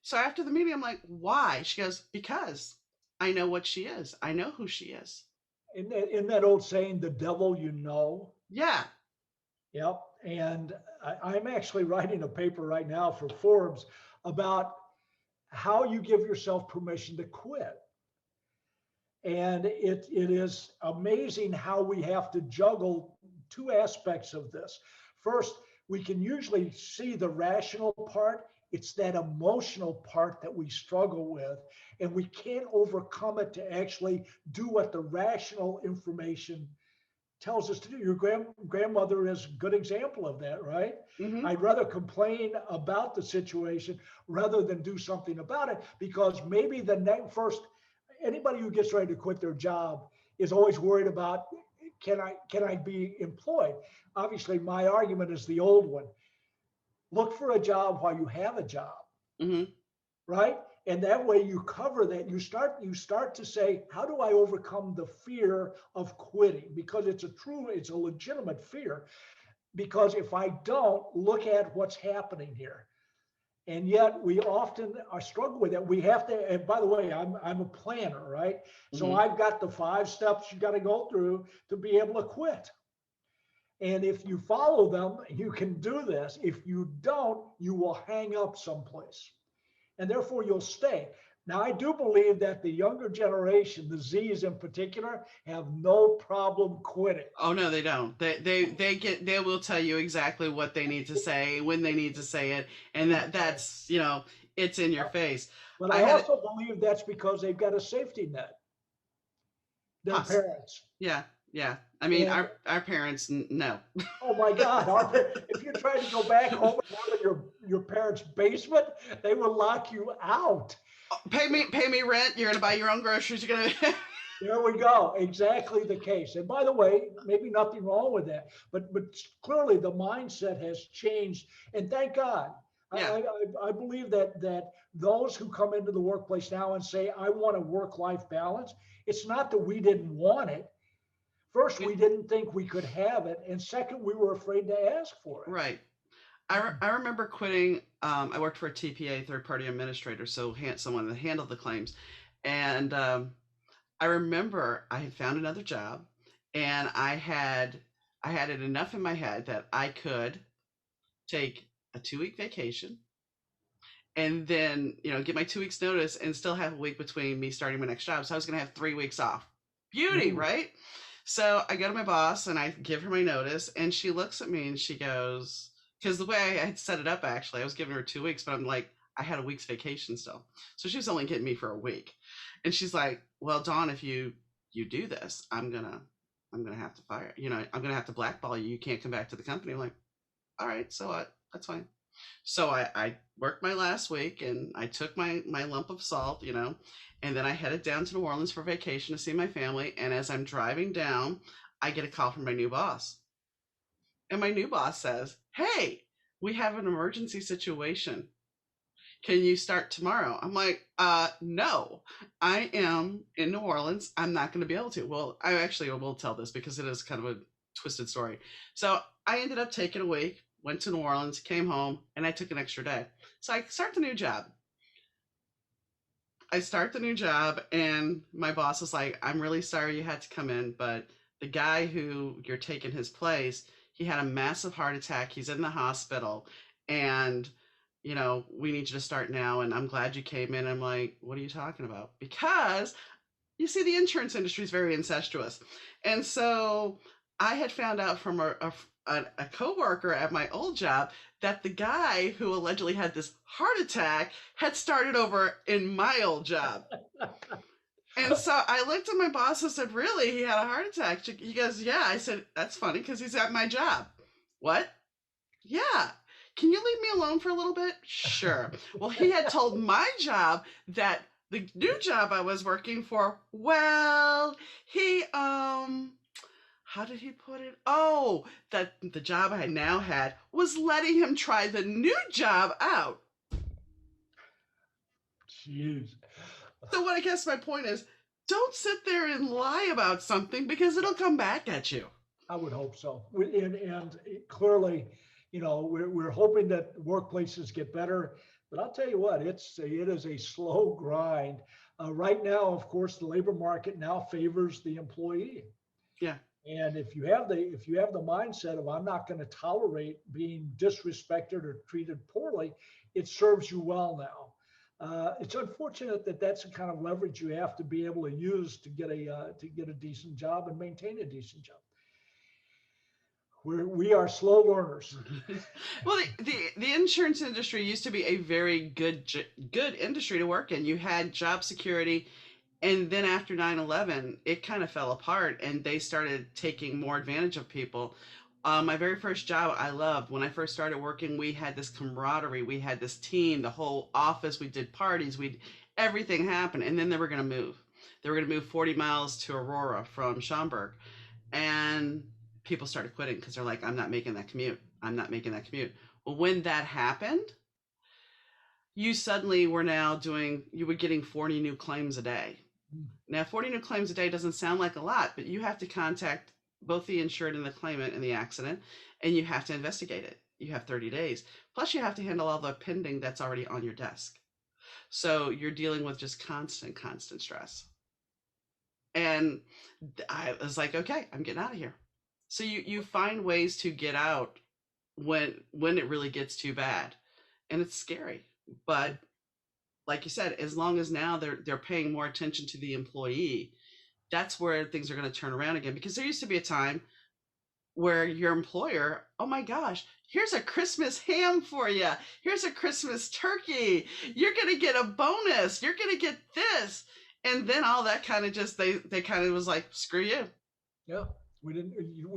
So after the meeting, I'm like, why? She goes, because I know what she is. I know who she is. In that old saying, the devil you know. Yeah. Yep. And I'm actually writing a paper right now for Forbes about how you give yourself permission to quit. And it is amazing how we have to juggle two aspects of this. First, we can usually see the rational part. It's that emotional part that we struggle with, and we can't overcome it to actually do what the rational information tells us to do. Your grandmother is a good example of that, right? Mm-hmm. I'd rather complain about the situation rather than do something about it, because maybe first, anybody who gets ready to quit their job is always worried about, can I be employed? Obviously, my argument is the old one. Look for a job while you have a job, Mm-hmm. right? And that way you cover that. You start to say, how do I overcome the fear of quitting? Because it's a legitimate fear. Because if I don't, look at what's happening here. And yet we often are struggle with it. We have to, and by the way, I'm a planner, right? So Mm-hmm. I've got the 5 steps you got to go through to be able to quit. And if you follow them, you can do this. If you don't, you will hang up someplace, and therefore you'll stay. Now, I do believe that the younger generation, the Zs in particular, have no problem quitting. Oh no, they don't. They will tell you exactly what they need to say, when they need to say it, and that's it's in your face. But I I had also believe that's because they've got a safety net, their Us. parents. Yeah, yeah. I mean, And our parents, no. oh my God, if you try to go back home and live in your parents' basement, they will lock you out. Pay me rent. You're gonna buy your own groceries. You're gonna. There we go. Exactly the case. And by the way, maybe nothing wrong with that, but clearly the mindset has changed. And thank God. Yeah. I believe that those who come into the workplace now and say, I want a work-life balance, it's not that we didn't want it. First, we didn't think we could have it. And second, we were afraid to ask for it. Right. I remember quitting. I worked for a TPA, third party administrator, so someone that handled the claims, and I remember I had found another job, and I had it enough in my head that I could take a 2-week vacation, and then get my 2 weeks notice, and still have a week between me starting my next job. So I was going to have 3 weeks off. Beauty, right? So I go to my boss and I give her my notice, and she looks at me and she goes, because the way I had set it up, actually, I was giving her 2 weeks, but I'm like, I had a week's vacation still. So she was only getting me for a week. And she's like, well, Dawn, if you do this, I'm gonna have to fire, I'm gonna have to blackball you. You can't come back to the company. I'm like, all right, so what? That's fine. So I worked my last week and I took my lump of salt, and then I headed down to New Orleans for vacation to see my family. And as I'm driving down, I get a call from my new boss. And my new boss says, hey, we have an emergency situation. Can you start tomorrow? I'm like, no, I am in New Orleans. I'm not going to be able to. Well, I actually will tell this because it is kind of a twisted story. So I ended up taking a week, went to New Orleans, came home, and I took an extra day. So I start the new job. And my boss was like, I'm really sorry you had to come in, but the guy who you're taking his place, he had a massive heart attack. He's in the hospital, and we need you to start now. And I'm glad you came in. I'm like, what are you talking about? Because you see, the insurance industry is very incestuous. And so I had found out from a coworker at my old job that the guy who allegedly had this heart attack had started over in my old job. And so I looked at my boss and said, really? He had a heart attack? He goes, yeah. I said, that's funny because he's at my job. What? Yeah. Can you leave me alone for a little bit? Sure. Well, he had told my job that the new job I was working for, well, he, how did he put it? Oh, that the job I now had was letting him try the new job out. Jeez. So what I guess my point is, don't sit there and lie about something because it'll come back at you. I would hope so. And clearly, we're hoping that workplaces get better, but I'll tell you what, it is a slow grind. Right now, of course, the labor market now favors the employee. Yeah. And if you have the mindset of I'm not going to tolerate being disrespected or treated poorly, it serves you well now. It's unfortunate that that's the kind of leverage you have to be able to use to get a decent job and maintain a decent job. We are slow learners. Well, the insurance industry used to be a very good industry to work in. You had job security, and then after 9/11, it kind of fell apart, and they started taking more advantage of people. My very first job I loved. When I first started working, we had this camaraderie. We had this team, the whole office. We did parties. Everything happened, and then they were going to move. They were going to move 40 miles to Aurora from Schaumburg, and people started quitting because they're like, I'm not making that commute. Well, when that happened, you suddenly were getting 40 new claims a day. Now, 40 new claims a day doesn't sound like a lot, but you have to contact both the insured and the claimant in the accident, and you have to investigate it. You have 30 days. Plus, you have to handle all the pending that's already on your desk. So you're dealing with just constant stress. And I was like, okay, I'm getting out of here. So you find ways to get out when it really gets too bad, and it's scary. But like you said, as long as now they're paying more attention to the employee, that's where things are going to turn around again. Because there used to be a time where your employer, oh my gosh, here's a Christmas ham for you. Here's a Christmas turkey. You're going to get a bonus. You're going to get this. And then all that kind of just, they kind of was like, screw you. Yeah. We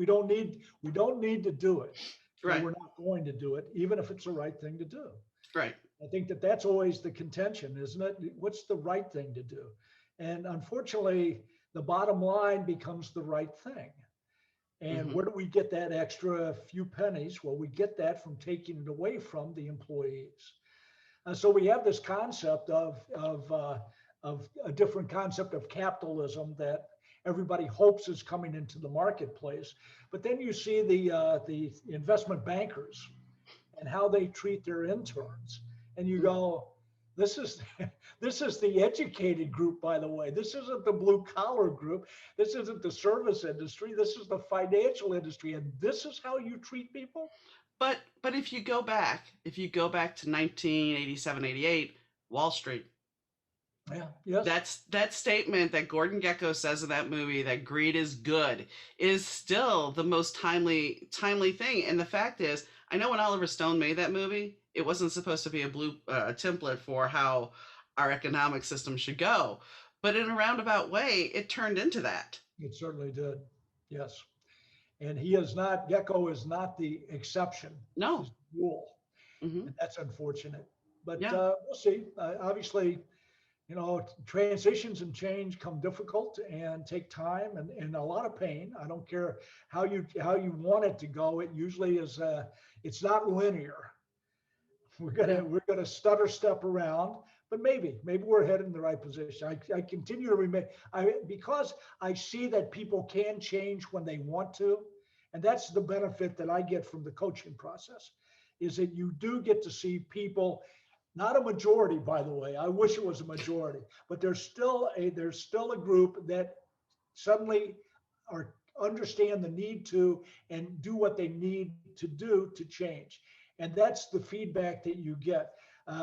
don't need to do it. Right. We're not going to do it, even if it's the right thing to do. Right. I think that's always the contention, isn't it? What's the right thing to do? And unfortunately, the bottom line becomes the right thing. And where do we get that extra few pennies? Well, we get that from taking it away from the employees. So we have this concept of a different concept of capitalism that everybody hopes is coming into the marketplace. But then you see the investment bankers and how they treat their interns. And you go, this is the educated group, by the way. This isn't the blue collar group. This isn't the service industry. This is the financial industry. And this is how you treat people? But if you go back to 1987, 88, Wall Street. Yeah. Yes. That statement that Gordon Gekko says in that movie, that greed is good, is still the most timely thing. And the fact is, I know when Oliver Stone made that movie, It wasn't supposed to be a template for how our economic system should go. But in a roundabout way, it turned into that. It certainly did. Yes. And he is not, Gecko is not the exception. No. He's the rule. Hmm. And that's unfortunate. But Yeah. we'll see. Obviously, transitions and change come difficult and take time and a lot of pain. I don't care how you want it to go. It usually is. It's not linear. We're gonna stutter step around, but maybe we're headed in the right position. I continue to remain. Because I see that people can change when they want to, and that's the benefit that I get from the coaching process, is that you do get to see people. Not a majority, by the way. I wish it was a majority, but there's still a group that suddenly are understand the need to and do what they need to do to change. And that's the feedback that you get.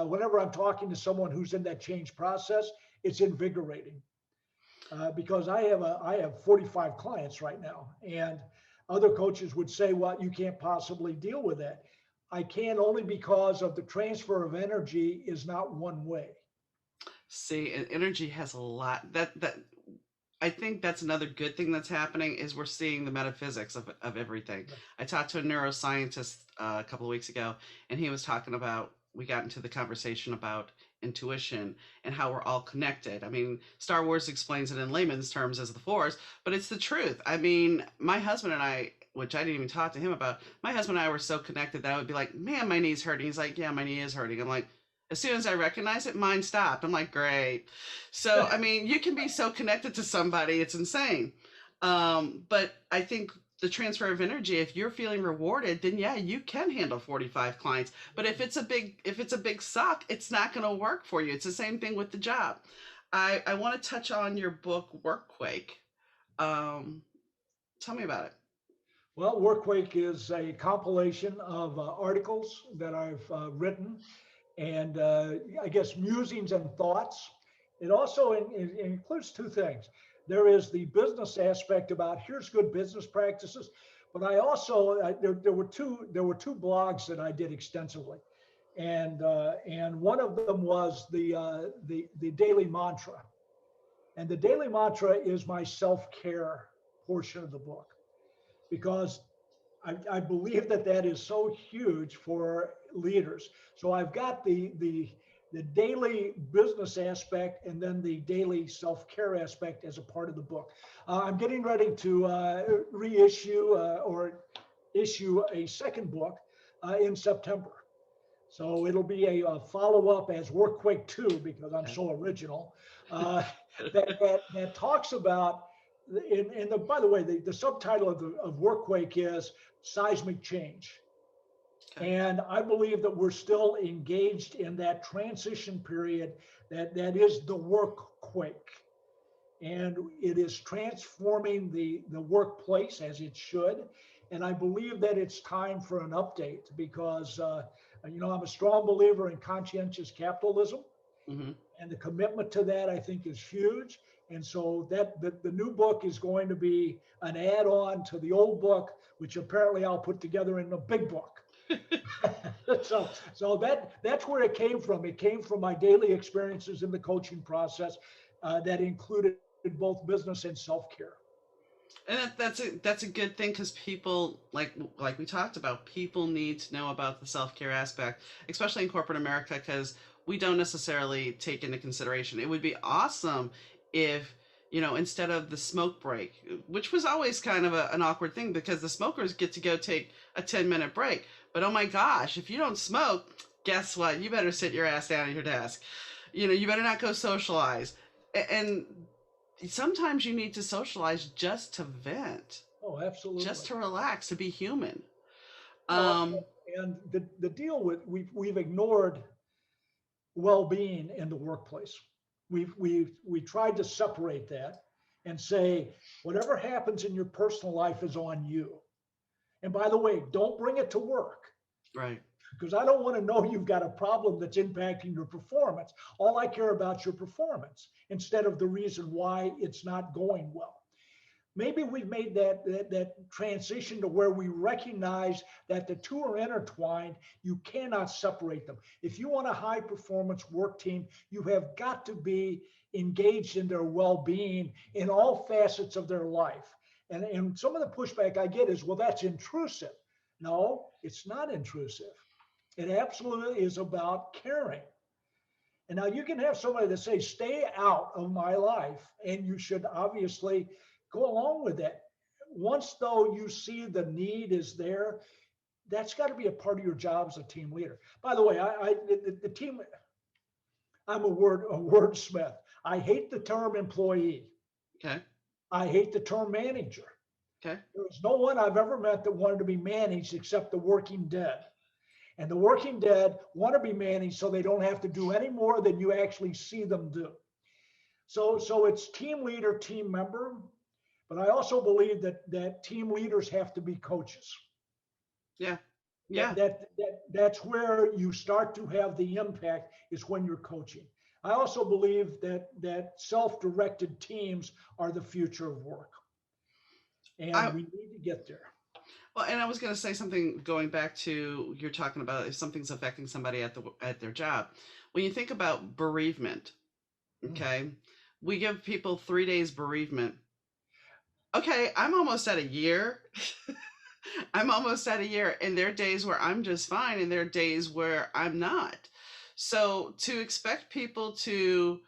Whenever I'm talking to someone who's in that change process, it's invigorating because I have 45 clients right now, and other coaches would say, "Well, you can't possibly deal with that." I can only because of the transfer of energy is not one way. See, and energy has a lot that I think that's another good thing that's happening is we're seeing the metaphysics of everything. I talked to a neuroscientist a couple of weeks ago, and he was talking about, we got into the conversation about intuition and how we're all connected. I mean, Star Wars explains it in layman's terms as the Force, but it's the truth. I mean, my husband and I, which I didn't even talk to him about, my husband and I were so connected that I would be like, man, my knee's hurting. He's like, yeah, my knee is hurting. I'm like, as soon as I recognize it, mine stopped. I'm like, great. So, I mean, you can be so connected to somebody, it's insane. But I think the transfer of energy, if you're feeling rewarded, then yeah, you can handle 45 clients. But if it's a big suck, it's not going to work for you. It's the same thing with the job. I want to touch on your book, WorkQuake. Um, Tell me about it. Well, WorkQuake is a compilation of articles that I've written and I guess musings and thoughts. It also includes two things. There is the business aspect about here's good business practices, but I also there were two blogs that I did extensively, and one of them was the daily mantra, and the daily mantra is my self care portion of the book because I believe that that is so huge for leaders. So I've got the daily business aspect and then the daily self-care aspect as a part of the book. I'm getting ready to reissue or issue a second book in September. So it'll be a follow-up as WorkQuake 2 because I'm so original. Uh, that talks about by the way, the subtitle of WorkQuake is seismic change. Okay. And I believe that we're still engaged in that transition period that is the workquake. And it is transforming the workplace as it should. And I believe that it's time for an update because, I'm a strong believer in conscientious capitalism. Hmm. And the commitment to that, I think, is huge. And so that the new book is going to be an add-on to the old book, which apparently I'll put together in a big book. so that's where it came from. It came from my daily experiences in the coaching process that included both business and self-care. And that's a good thing because people like we talked about, people need to know about the self-care aspect, especially in corporate America, because we don't necessarily take into consideration. It would be awesome if, instead of the smoke break, which was always kind of an awkward thing because the smokers get to go take a 10-minute break. But oh my gosh, if you don't smoke, guess what? You better sit your ass down at your desk. You better not go socialize. And sometimes you need to socialize just to vent, Oh, absolutely. just to relax, to be human. Well, Um, and the deal with we've ignored well-being in the workplace. We tried to separate that and say whatever happens in your personal life is on you. And by the way, don't bring it to work right. because I don't want to know you've got a problem that's impacting your performance. All I care about is your performance instead of the reason why it's not going well. Maybe we've made that transition to where we recognize that the two are intertwined. You cannot separate them. If you want a high performance work team, you have got to be engaged in their well-being in all facets of their life. And some of the pushback I get is, well, that's intrusive. No, it's not intrusive. It absolutely is about caring. And now you can have somebody that say, stay out of my life, and you should obviously go along with that. Once though you see the need is there, that's got to be a part of your job as a team leader. By the way, the team, I'm a wordsmith. I hate the term employee. Okay. I hate the term manager. Okay. There's no one I've ever met that wanted to be managed except the working dead. And the working dead want to be managed so they don't have to do any more than you actually see them do. So it's team leader, team member, but I also believe that team leaders have to be coaches. Yeah. Yeah. That's where you start to have the impact, is when you're coaching. I also believe that self-directed teams are the future of work. And we need to get there. Well, and I was going to say something going back to, you're talking about if something's affecting somebody at their job. When you think about bereavement, okay, we give people 3 days bereavement. Okay, I'm almost at a year. I'm almost at a year, and there are days where I'm just fine, and there are days where I'm not. So to expect people to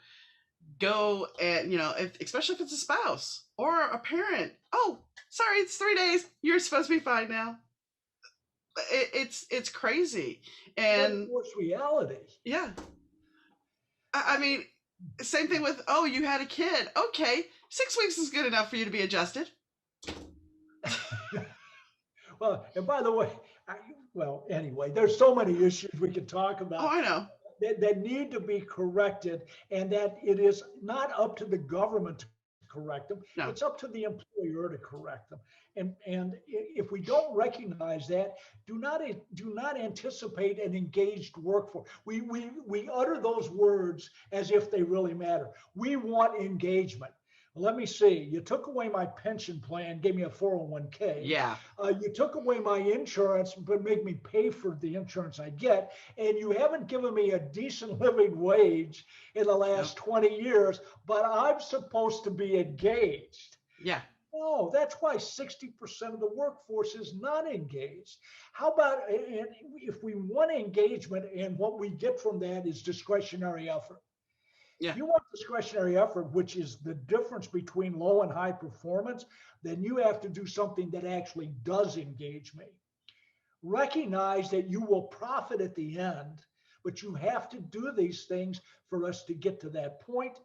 go and, especially if it's a spouse or a parent, oh, sorry, it's 3 days. You're supposed to be fine now. It's crazy. And it's reality. Yeah. I mean, same thing with, oh, you had a kid. Okay, 6 weeks is good enough for you to be adjusted. Well, and by the way, anyway, there's so many issues we could talk about. Oh, I know. That need to be corrected, and that it is not up to the government to correct them. No. It's up to the employer to correct them. And if we don't recognize that, do not anticipate an engaged workforce. We utter those words as if they really matter. We want engagement. Let me see. You took away my pension plan, gave me a 401k. Yeah. You took away my insurance, but make me pay for the insurance I get. And you haven't given me a decent living wage in the last 20 years, but I'm supposed to be engaged. Yeah. No, that's why 60% of the workforce is not engaged. How about if we want engagement and what we get from that is discretionary effort? Yeah. If you want discretionary effort, which is the difference between low and high performance, then you have to do something that actually does engage me. Recognize that you will profit at the end, but you have to do these things for us to get to that point.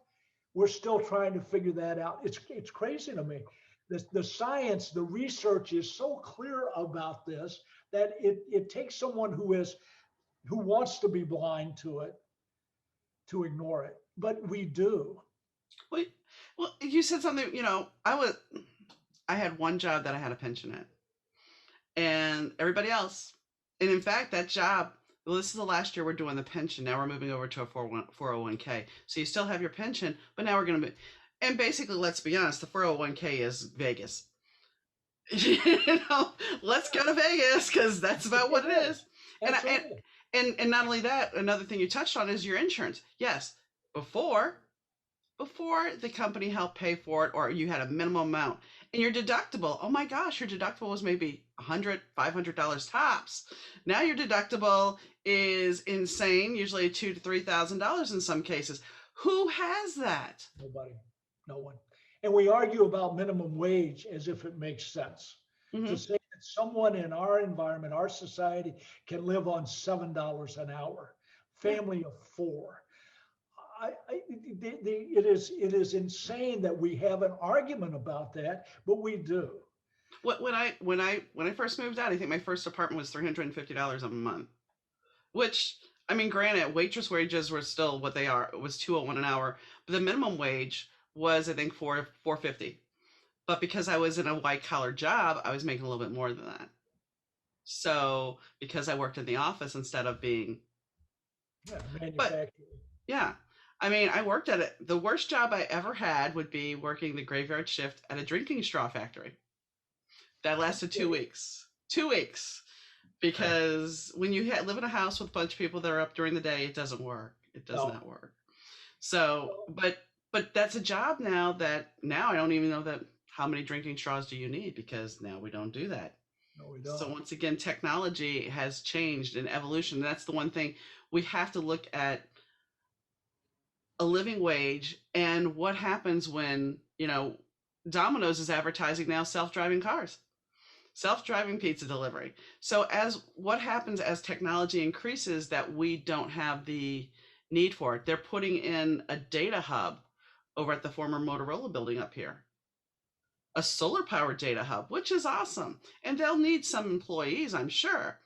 We're still trying to figure that out. It's crazy to me. The science, the research is so clear about this that it takes someone who wants to be blind to it to ignore it. But we do. Well, you said something, I had one job that I had a pension at, and everybody else. And in fact, that job, well, this is the last year we're doing the pension. Now we're moving over to a 401k. So you still have your pension, but now we're going to be, and basically, let's be honest, the 401k is Vegas. Let's go to Vegas because that's about what it is. And not only that, another thing you touched on is your insurance. Yes. Before the company helped pay for it, or you had a minimum amount, and your deductible, oh my gosh, your deductible was maybe $100, $500 tops. Now your deductible is insane, usually $2,000 to $3,000 in some cases. Who has that? Nobody, no one. And we argue about minimum wage as if it makes sense. Mm-hmm. To say that someone in our environment, our society, can live on $7 an hour, family of four. It is insane that we have an argument about that, but we do. When I first moved out, I think my first apartment was $350 a month, which, I mean, granted, waitress wages were still what they are. It was $2.01 an hour, but the minimum wage was, I think, $4.50. But because I was in a white collar job, I was making a little bit more than that. So because I worked in the office instead of being manufacturing. Yeah. I mean, I worked at it. The worst job I ever had would be working the graveyard shift at a drinking straw factory. That lasted 2 weeks. 2 weeks. Because when you live in a house with a bunch of people that are up during the day, it doesn't work. It does No, not work. So, but that's a job now that now I don't even know that how many drinking straws do you need because now we don't do that. no, we So don't. once again, technology has changed in evolution. That's the one thing we have to look at a living wage and what happens when, Domino's is advertising now self-driving cars, self-driving pizza delivery. So as what happens as technology increases that we don't have the need for it, they're putting in a data hub over at the former Motorola building up here, a solar powered data hub, which is awesome. And they'll need some employees, I'm sure.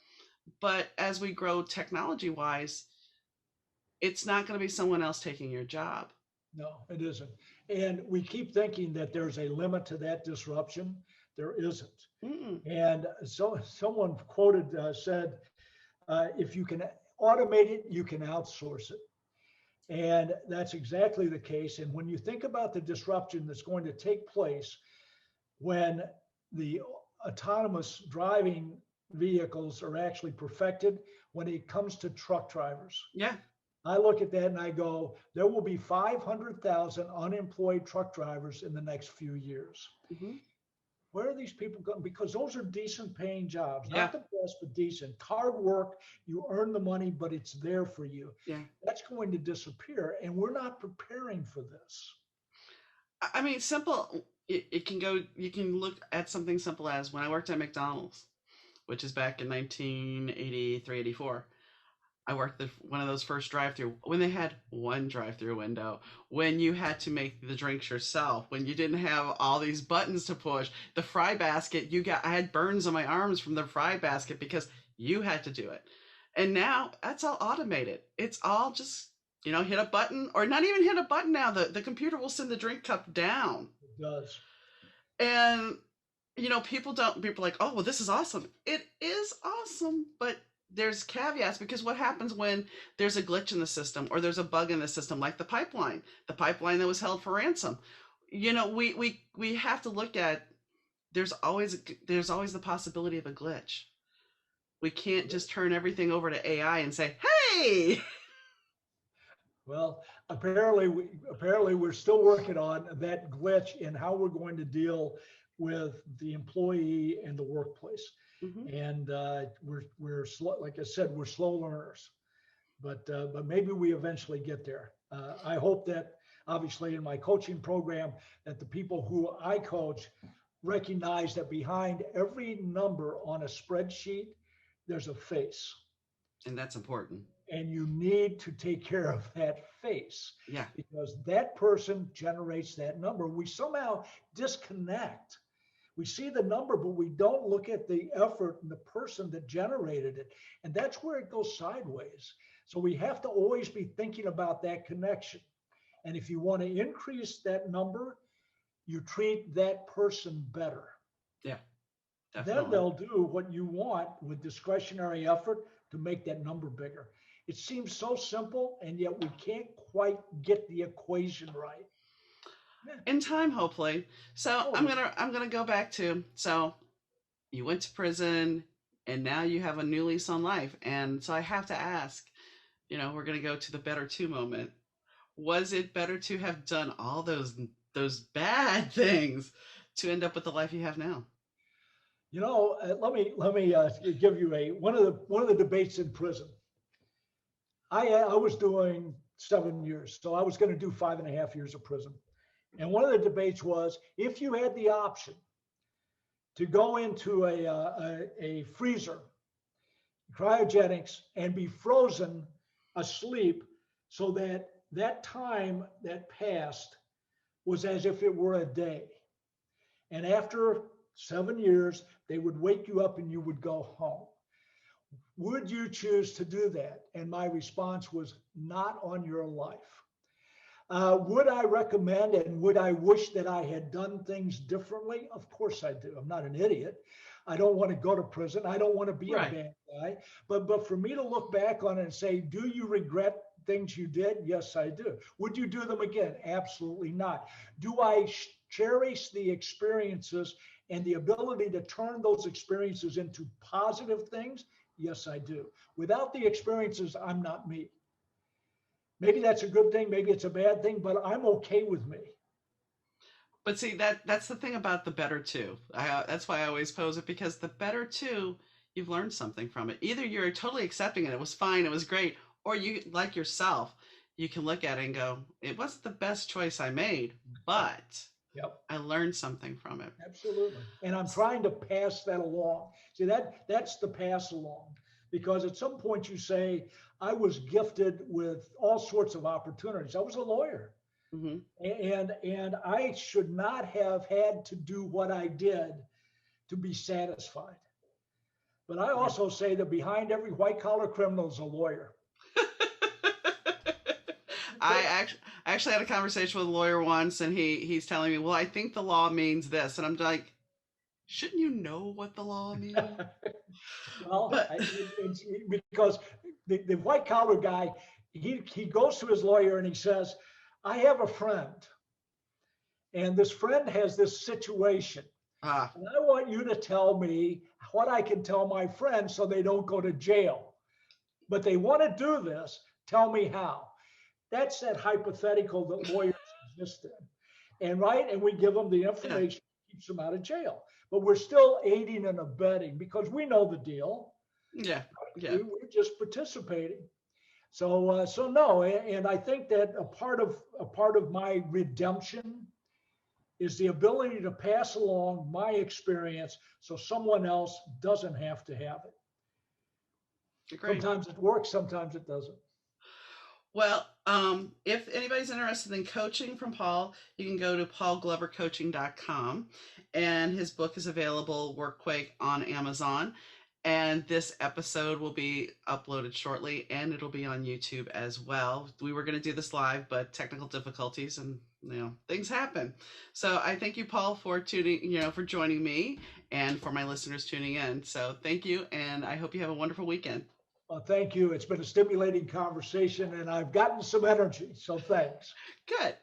But as we grow technology wise, it's not going to be someone else taking your job. No, it isn't. And we keep thinking that there's a limit to that disruption. There isn't. Mm-mm. And so someone quoted said, if you can automate it, you can outsource it. And that's exactly the case. And when you think about the disruption that's going to take place when the autonomous driving vehicles are actually perfected, when it comes to truck drivers, Yeah. I look at that and I go, there will be 500,000 unemployed truck drivers in the next few years. Mm-hmm. Where are these people going? Because those are decent paying jobs, Yeah. not the best, but decent. Hard work, you earn the money, but it's there for you. Yeah. That's going to disappear, and we're not preparing for this. I mean, simple. It can go. You can look at something simple as when I worked at McDonald's, which is back in 1983, 84. I worked one of those first drive-through when they had one drive-through window, when you had to make the drinks yourself, when you didn't have all these buttons to push. The fry basket, I had burns on my arms from the fry basket because you had to do it. And now that's all automated. It's all just, hit a button or not even hit a button now. The computer will send the drink cup down. It does. And, people are like, oh, well, this is awesome. It is awesome, but there's caveats because what happens when there's a glitch in the system or there's a bug in the system, like the pipeline that was held for ransom. We have to look at there's always the possibility of a glitch. We can't just turn everything over to AI and say, hey. Well, apparently we're still working on that glitch and how we're going to deal with the employee and the workplace. Mm-hmm. And we're slow, like I said, we're slow learners, but maybe we eventually get there. I hope that obviously in my coaching program that the people who I coach recognize that behind every number on a spreadsheet, there's a face. And that's important. And you need to take care of that face. Yeah. Because that person generates that number. We somehow disconnect. We see the number, but we don't look at the effort and the person that generated it. And that's where it goes sideways. So we have to always be thinking about that connection. And if you want to increase that number, you treat that person better. Yeah, definitely. Then they'll do what you want with discretionary effort to make that number bigger. It seems so simple, and yet we can't quite get the equation right. In time, hopefully. So I'm gonna go back to, so you went to prison and now you have a new lease on life. And so I have to ask, we're gonna go to the better to moment. Was it better to have done all those bad things to end up with the life you have now? Let me give you one of the debates in prison. I was doing 7 years, so I was going to do 5.5 years of prison. And one of the debates was if you had the option to go into a freezer, cryogenics, and be frozen asleep so that time that passed was as if it were a day. And after 7 years, they would wake you up and you would go home. Would you choose to do that? And my response was not on your life. Would I recommend and would I wish that I had done things differently? Of course I do. I'm not an idiot. I don't want to go to prison. I don't want to be a bad guy. But for me to look back on it and say, do you regret things you did? Yes, I do. Would you do them again? Absolutely not. Do I cherish the experiences and the ability to turn those experiences into positive things? Yes, I do. Without the experiences, I'm not me. Maybe that's a good thing, maybe it's a bad thing, but I'm okay with me. But see, that's the thing about the better two. That's why I always pose it, because the better two, you've learned something from it. Either you're totally accepting it was fine, it was great, or you, like yourself, you can look at it and go, it wasn't the best choice I made, but Yep. I learned something from it. Absolutely. And I'm trying to pass that along. See, that's the pass along. Because at some point you say, I was gifted with all sorts of opportunities. I was a lawyer. Mm-hmm. And I should not have had to do what I did to be satisfied. But I also say that behind every white collar criminal is a lawyer. I actually had a conversation with a lawyer once, and he's telling me, well, I think the law means this. And I'm like, shouldn't you know what the law means? Well, because the white collar guy, he goes to his lawyer and he says, I have a friend, and this friend has this situation. And I want you to tell me what I can tell my friends so they don't go to jail. But they want to do this. Tell me how. That's that hypothetical that lawyers exist in. And we give them the information that keeps them out of jail. But we're still aiding and abetting because we know the deal. Yeah. We're just participating. So no, and I think that a part of my redemption is the ability to pass along my experience so someone else doesn't have to have it. Great. Sometimes it works, sometimes it doesn't. Well, if anybody's interested in coaching from Paul, you can go to paulglovercoaching.com, and his book is available, WorkQuake, on Amazon. And this episode will be uploaded shortly, and it'll be on YouTube as well. We were going to do this live, but technical difficulties and things happen. So I thank you, Paul, for for joining me, and for my listeners tuning in. So thank you, and I hope you have a wonderful weekend. Well, thank you. It's been a stimulating conversation, and I've gotten some energy. So thanks. Good.